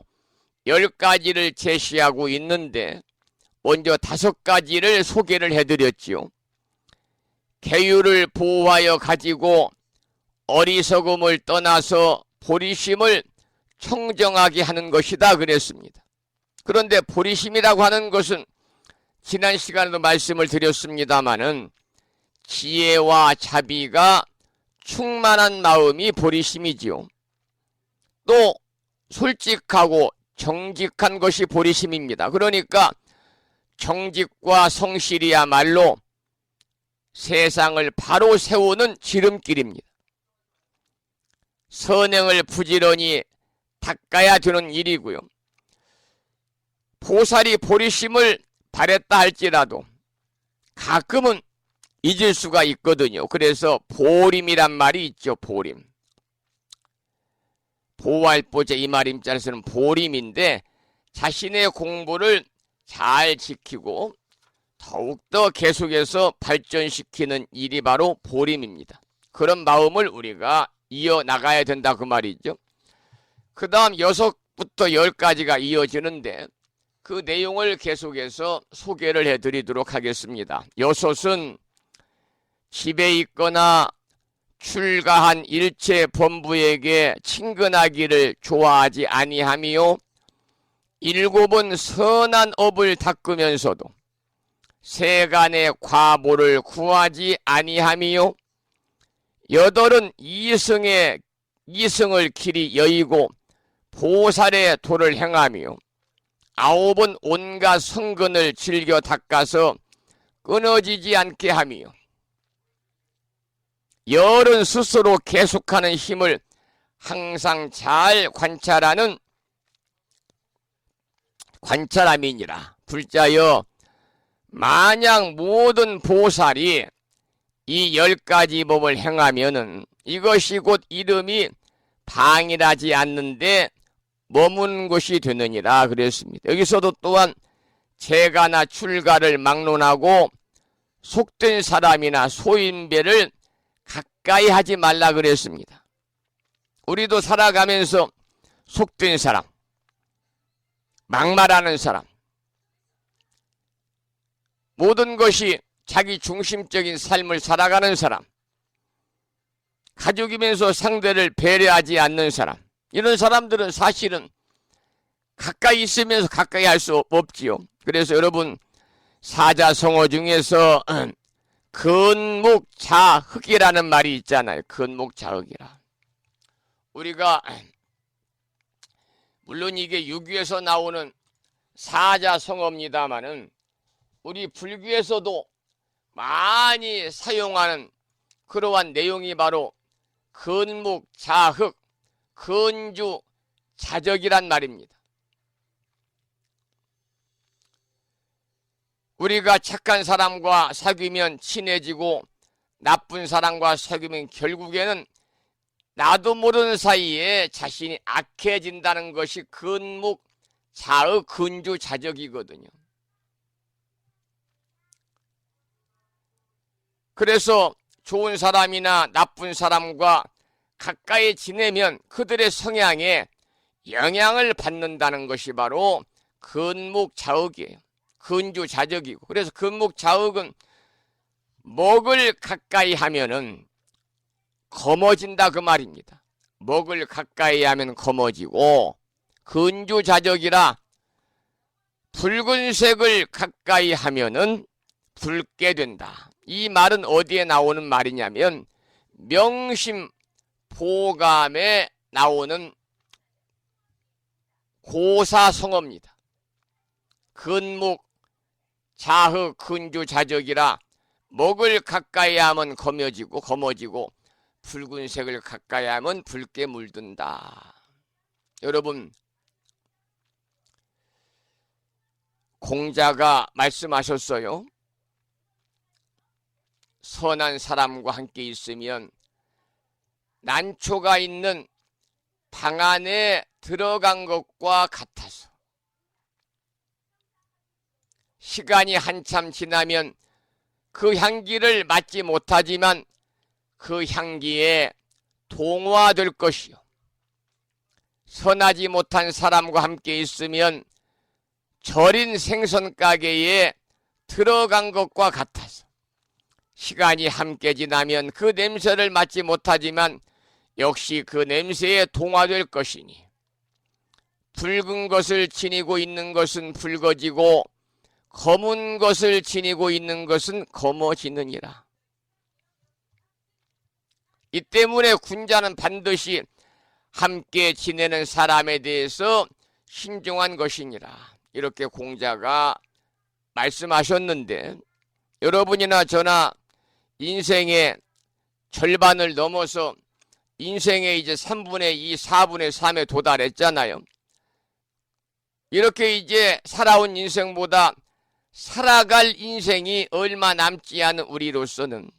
10가지를 제시하고 있는데 먼저 5가지를 소개를 해드렸지요. 계율을 보호하여 가지고 어리석음을 떠나서 보리심을 청정하게 하는 것이다 그랬습니다. 그런데 보리심이라고 하는 것은 지난 시간에도 말씀을 드렸습니다마는 지혜와 자비가 충만한 마음이 보리심이지요. 또 솔직하고 정직한 것이 보리심입니다. 그러니까 정직과 성실이야말로 세상을 바로 세우는 지름길입니다. 선행을 부지런히 닦아야 되는 일이고요. 보살이 보리심을 바랬다 할지라도 가끔은 잊을 수가 있거든요. 그래서 보림이란 말이 있죠. 보림. 보호할 보제 이말임자에서는 보림인데 자신의 공부를 잘 지키고 더욱더 계속해서 발전시키는 일이 바로 보림입니다. 그런 마음을 우리가 이어나가야 된다 그 말이죠. 그 다음 6부터 10가지가 이어지는데 그 내용을 계속해서 소개를 해드리도록 하겠습니다. 6은 집에 있거나 출가한 일체 범부에게 친근하기를 좋아하지 아니하며 7은 선한 업을 닦으면서도 세간의 과보를 구하지 아니하며 8은 이승을 길이 여의고 보살의 도를 행하며 9은 온갖 성근을 즐겨 닦아서 끊어지지 않게 하며 10은 스스로 계속하는 힘을 항상 잘 관찰하는 관찰함이니라. 불자여 만약 모든 보살이 이 10가지 법을 행하면은 이것이 곧 이름이 방일하지 않는데 머문 것이 되느니라 그랬습니다. 여기서도 또한 재가나 출가를 막론하고 속된 사람이나 소인배를 가까이 하지 말라 그랬습니다. 우리도 살아가면서 속된 사람, 막말하는 사람, 모든 것이 자기 중심적인 삶을 살아가는 사람, 가족이면서 상대를 배려하지 않는 사람, 이런 사람들은 사실은 가까이 있으면서 가까이 할 수 없지요. 그래서 여러분, 사자성어 중에서 근묵자흑이라는 말이 있잖아요. 근묵자흑이라. 우리가 물론 이게 유교에서 나오는 사자성어입니다마는 우리 불교에서도 많이 사용하는 그러한 내용이 바로 근묵자흑, 근주자적이란 말입니다. 우리가 착한 사람과 사귀면 친해지고 나쁜 사람과 사귀면 결국에는 나도 모르는 사이에 자신이 악해진다는 것이 근묵자의 근주자적이거든요. 그래서 좋은 사람이나 나쁜 사람과 가까이 지내면 그들의 성향에 영향을 받는다는 것이 바로 근묵자흑이에요. 근주자적이고. 그래서 근묵자흑은 먹을 가까이 하면은 검어진다 그 말입니다. 먹을 가까이 하면 검어지고, 근주자적이라 붉은색을 가까이 하면은 붉게 된다. 이 말은 어디에 나오는 말이냐면 명심보감에 나오는 고사성어입니다. 근묵자흑 근주자적이라 먹을 가까이 하면 검어지고 붉은색을 가까이 하면 붉게 물든다. 여러분, 공자가 말씀하셨어요. 선한 사람과 함께 있으면 난초가 있는 방 안에 들어간 것과 같아서 시간이 한참 지나면 그 향기를 맡지 못하지만 그 향기에 동화될 것이요. 선하지 못한 사람과 함께 있으면 절인 생선 가게에 들어간 것과 같아서 시간이 함께 지나면 그 냄새를 맡지 못하지만 역시 그 냄새에 동화될 것이니 붉은 것을 지니고 있는 것은 붉어지고 검은 것을 지니고 있는 것은 검어지느니라. 이 때문에 군자는 반드시 함께 지내는 사람에 대해서 신중한 것이니라. 이렇게 공자가 말씀하셨는데, 여러분이나 저나 인생의 절반을 넘어서 인생의 이제 3분의 2, 4분의 3에 도달했잖아요. 이렇게 이제 살아온 인생보다 살아갈 인생이 얼마 남지 않은 우리로서는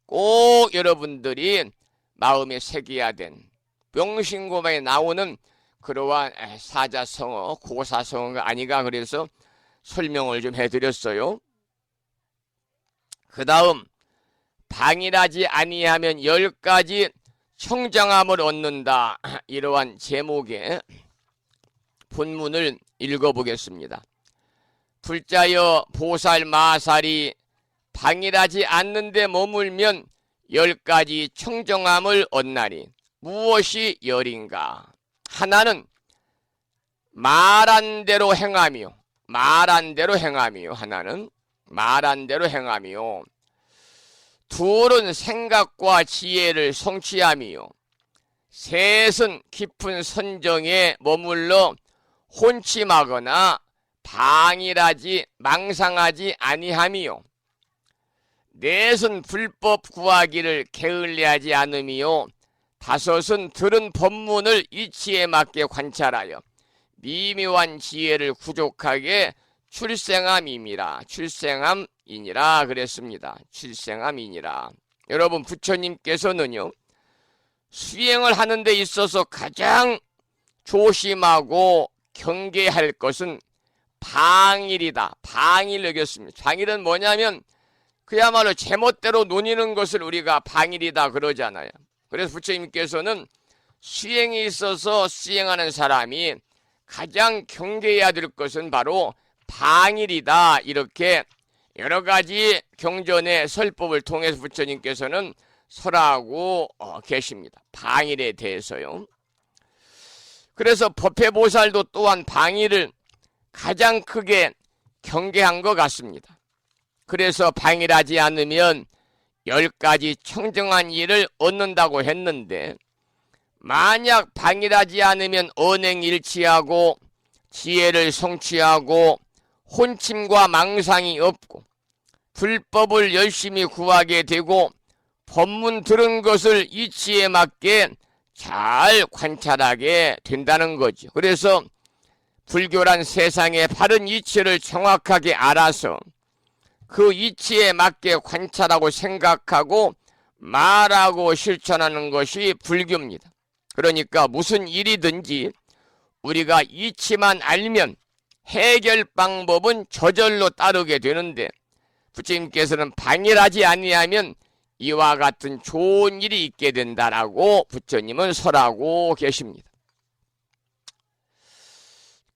꼭 여러분들이 마음에 새겨야 된 명심고감에 나오는 그러한 사자성어, 고사성어가 아니가 그래서 설명을 좀 해드렸어요. 그 다음, 방일하지 아니하면 10가지 청정함을 얻는다. 이러한 제목의 본문을 읽어보겠습니다. 불자여 보살 마살이 방일하지 않는데 머물면 10가지 청정함을 얻나니 무엇이 열인가? 하나는 말한 대로 행하며, 하나는 말한 대로 행하며, 둘은 생각과 지혜를 성취하며, 셋은 깊은 선정에 머물러 혼침하거나 방일하지 망상하지 아니하며, 넷은 불법 구하기를 게을리하지 않으며, 다섯은 들은 법문을 이치에 맞게 관찰하여 미묘한 지혜를 구족하게 출생함이니라. 출생함이니라 그랬습니다. 출생함이니라. 여러분, 부처님께서는요, 수행을 하는 데 있어서 가장 조심하고 경계할 것은 방일이다. 방일 여겼습니다. 방일은 뭐냐면 그야말로 제멋대로 논의는 것을 우리가 방일이다 그러잖아요. 그래서 부처님께서는 수행에 있어서 수행하는 사람이 가장 경계해야 될 것은 바로 방일이다. 이렇게 여러 가지 경전의 설법을 통해서 부처님께서는 설하고 계십니다. 방일에 대해서요. 그래서 법회보살도 또한 방일을 가장 크게 경계한 것 같습니다. 그래서 방일하지 않으면 10가지 청정한 일을 얻는다고 했는데 만약 방일하지 않으면 언행일치하고 지혜를 성취하고 혼침과 망상이 없고 불법을 열심히 구하게 되고 법문 들은 것을 이치에 맞게 잘 관찰하게 된다는 거죠. 그래서 불교란 세상의 바른 이치를 정확하게 알아서 그 이치에 맞게 관찰하고 생각하고 말하고 실천하는 것이 불교입니다. 그러니까 무슨 일이든지 우리가 이치만 알면 해결 방법은 저절로 따르게 되는데 부처님께서는 방일하지 아니하면 이와 같은 좋은 일이 있게 된다라고 부처님은 설하고 계십니다.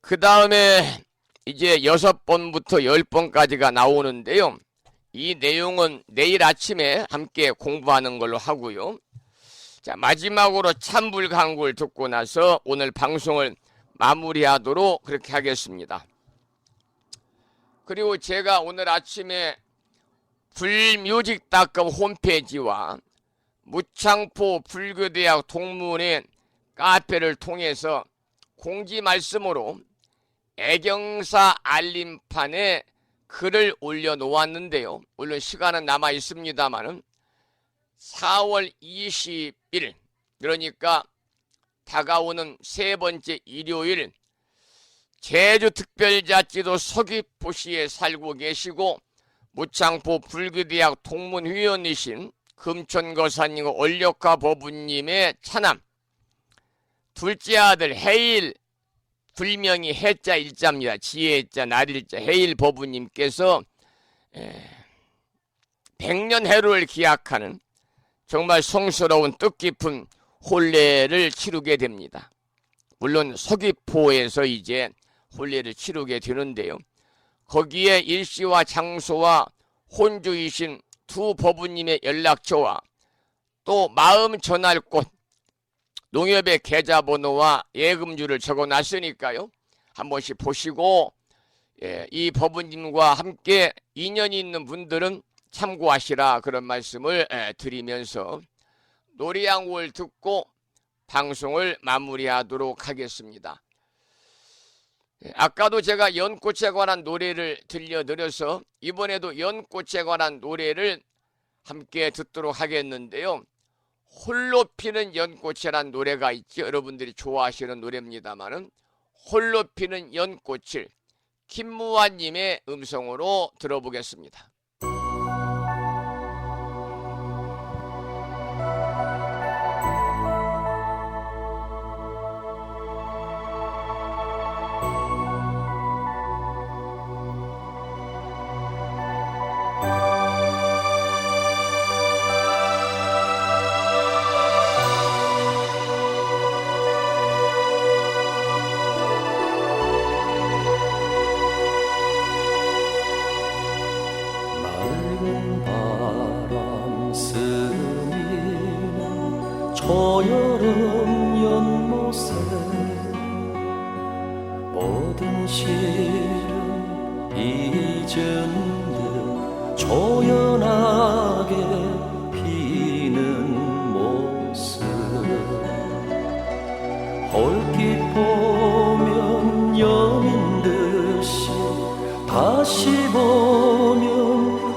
그 다음에 이제 6번부터 10번까지가 나오는데요. 이 내용은 내일 아침에 함께 공부하는 걸로 하고요. 자, 마지막으로 참불강구를 듣고 나서 오늘 방송을 마무리하도록 그렇게 하겠습니다. 그리고 제가 오늘 아침에 불뮤직닷컴 홈페이지와 무창포 불교대학 동문회 카페를 통해서 공지 말씀으로 애경사 알림판에 글을 올려놓았는데요. 물론 시간은 남아 있습니다만은 4월 20일 그러니까 다가오는 세 번째 일요일 제주특별자치도 서귀포시에 살고 계시고 무창포 불교대학 동문위원이신 금천거사님 올력화 법부님의 차남 둘째 아들 해일 불명이 해자 일자입니다. 지혜자 날일자 해일 법부님께서 100년 해로를 기약하는 정말 성스러운 뜻깊은 혼례를 치르게 됩니다. 물론 서귀포에서 이제 혼례를 치르게 되는데요. 거기에 일시와 장소와 혼주이신 두 법부님의 연락처와 또 마음 전할 곳 농협의 계좌번호와 예금주를 적어놨으니까요. 한 번씩 보시고 이 법부님과 함께 인연이 있는 분들은 참고하시라 그런 말씀을 드리면서 노래 한 곡을 듣고 방송을 마무리하도록 하겠습니다. 아까도 제가 연꽃에 관한 노래를 들려드려서 이번에도 연꽃에 관한 노래를 함께 듣도록 하겠는데요. 홀로 피는 연꽃이라는 노래가 있죠. 여러분들이 좋아하시는 노래입니다만은 홀로 피는 연꽃을 김무환님의 음성으로 들어보겠습니다. 초여름 연못에 모든 시름 잊은 듯 조연하게 피는 모습 홀깃 보면 여민 듯이 다시 보면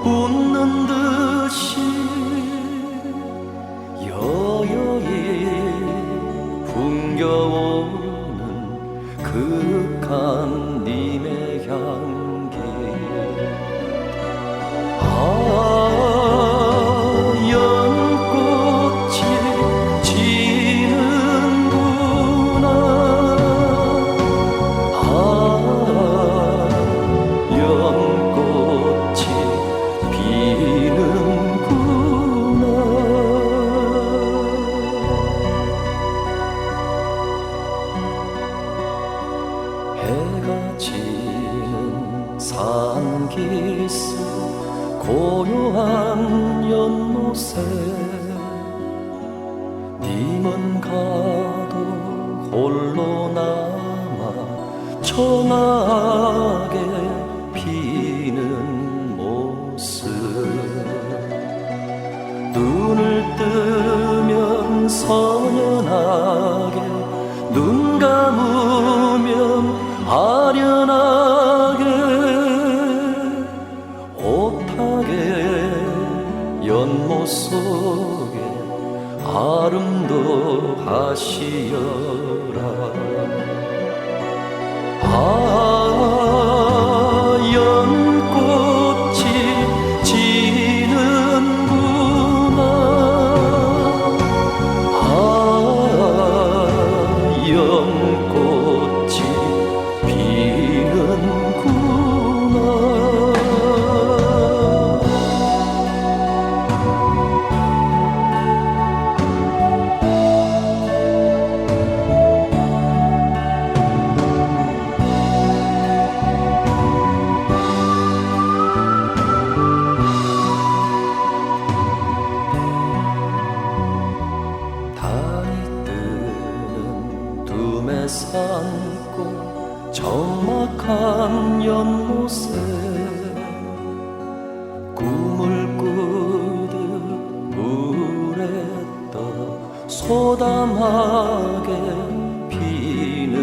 웃는 듯이 풍겨오는 그윽한 님의 향기 연꽃이 지는구나 고요한 연못에 님은 가도 홀로 남아 청하게 피는 모습 눈을 뜨면 선연하게 눈 감으면 아련하게 오타게 연못 속에 아름도 하시어라 연꽃이 지는구나 연꽃이 피는구나 산고 적막한 연못에 꿈을 꾸듯 물에 떠 소담하게 피는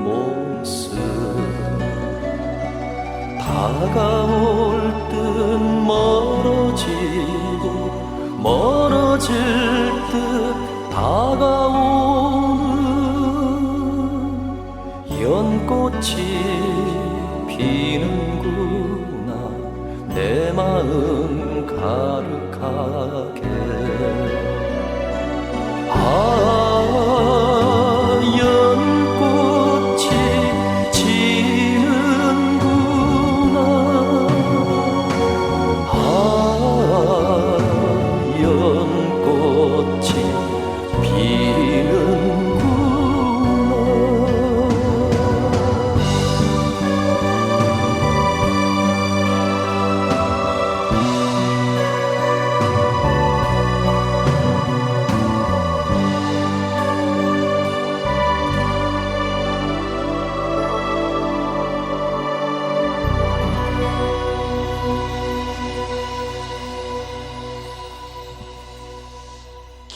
모습 다가올 듯 멀어질 듯 다가오는 연꽃이 피는구나 내 마음 가득하게 연꽃이 지는구나 연꽃이 피는구나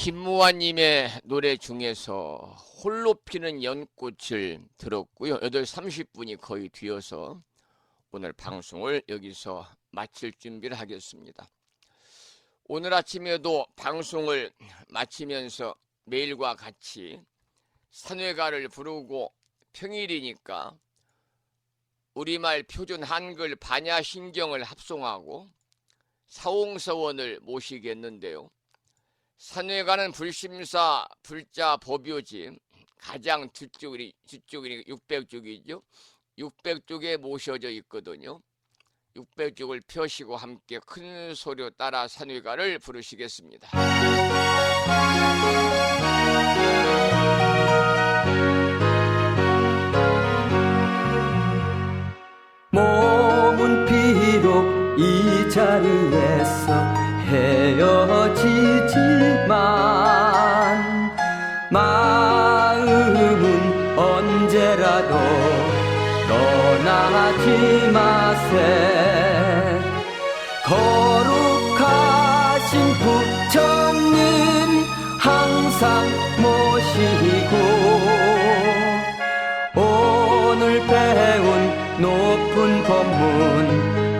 김무환님의 노래 중에서 홀로 피는 연꽃을 들었고요. 8시 30분이 거의 뒤어서 오늘 방송을 여기서 마칠 준비를 하겠습니다. 오늘 아침에도 방송을 마치면서 매일과 같이 산회가를 부르고 평일이니까 우리말 표준 한글 반야신경을 합송하고 사홍서원을 모시겠는데요. 산회가는 불심사 불자 법요지 가장 뒤쪽이 600쪽이죠. 600쪽에 모셔져 있거든요. 600쪽을 펴시고 함께 큰 소리로 따라 산회가를 부르시겠습니다. 몸은 비록 이 자리에서 헤어지지만 마음은 언제라도 떠나지 마세 거룩하신 부처님 항상 모시고 오늘 배운 높은 법문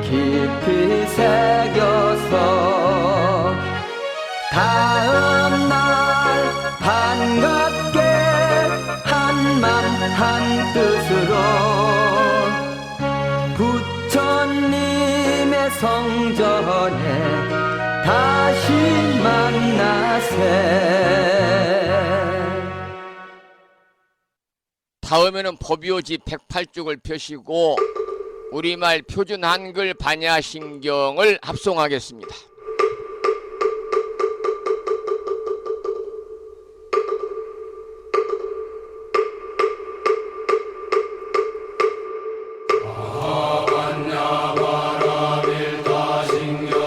깊이 새겨서 다음날 반갑게 한맘 한뜻으로 부처님의 성전에 다시 만나세 다음에는 법요지 108쪽을 펴시고 우리말 표준 한글 반야신경을 합송하겠습니다. 아반야바라밀다신경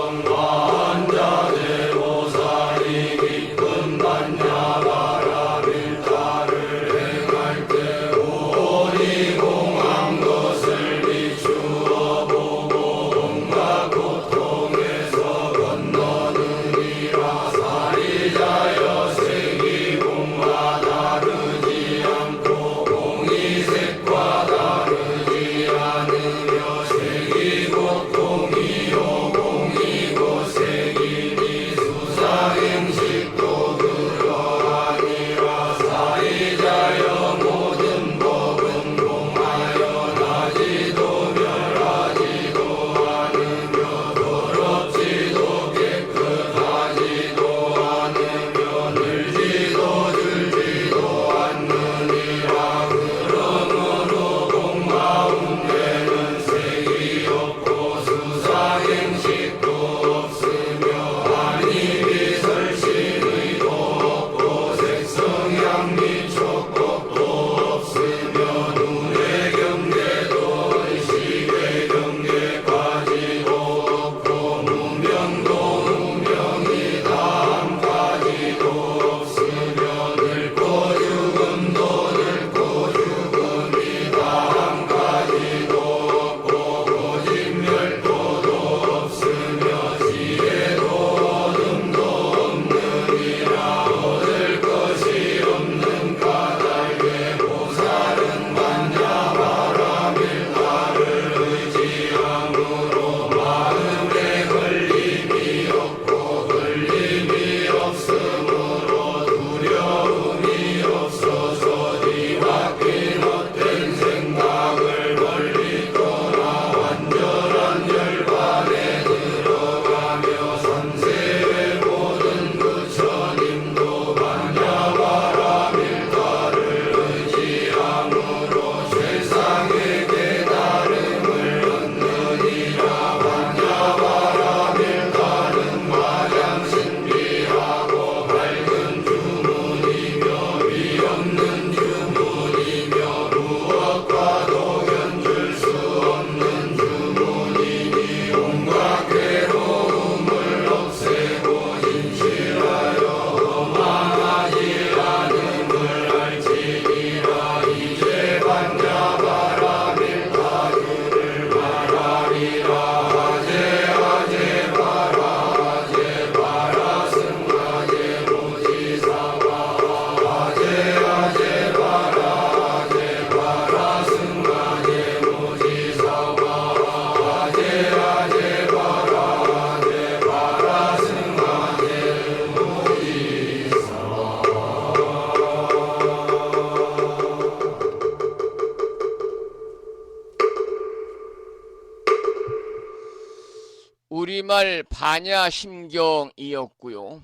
우리말 반야심경이었고요.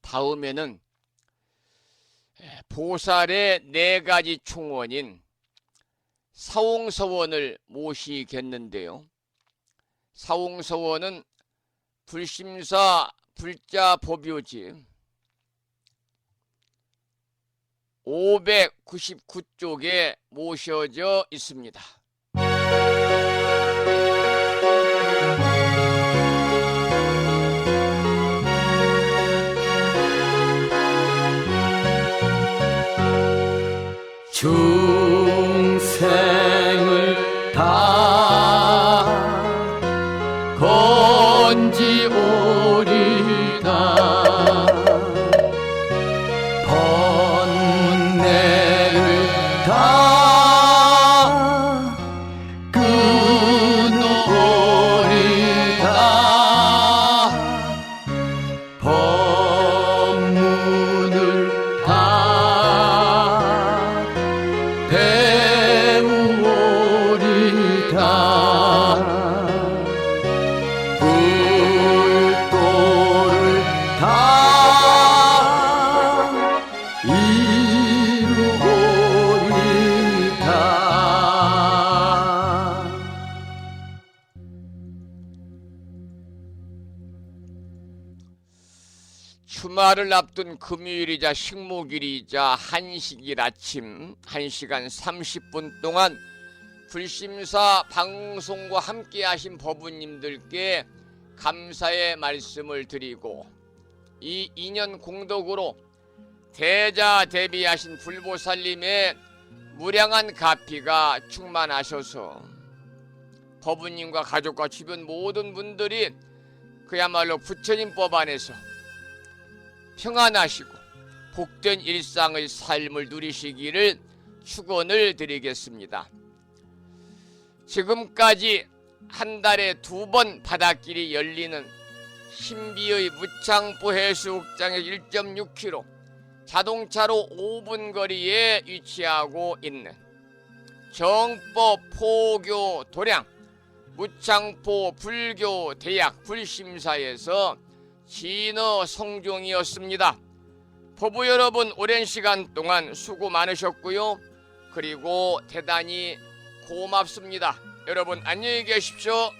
다음에는 보살의 4가지 총원인 사홍서원을 모시겠는데요. 사홍서원은 불심사 불자법요지 599쪽에 모셔져 있습니다. 중생을 다 건지오리다 번뇌를 다 끊어오리다 법문을 다 배우오리다 불도를 다 이루오리다. 주말을 앞둔 금요일이자 식목일이자 한식일 아침 1시간 30분 동안 불심사 방송과 함께 하신 법우님들께 감사의 말씀을 드리고, 이 인연 공덕으로 대자대비하신 불보살님의 무량한 가피가 충만하셔서 법우님과 가족과 주변 모든 분들이 그야말로 부처님법 안에서 평안하시고 복된 일상의 삶을 누리시기를 축원을 드리겠습니다. 지금까지 한 달에 2번 바닷길이 열리는 신비의 무창포 해수욕장의 1.6km 자동차로 5분 거리에 위치하고 있는 정법 포교 도량 무창포 불교 대학 불심사에서 진어 성종이었습니다. 법우 여러분, 오랜 시간 동안 수고 많으셨고요. 그리고 대단히 고맙습니다. 여러분 안녕히 계십시오.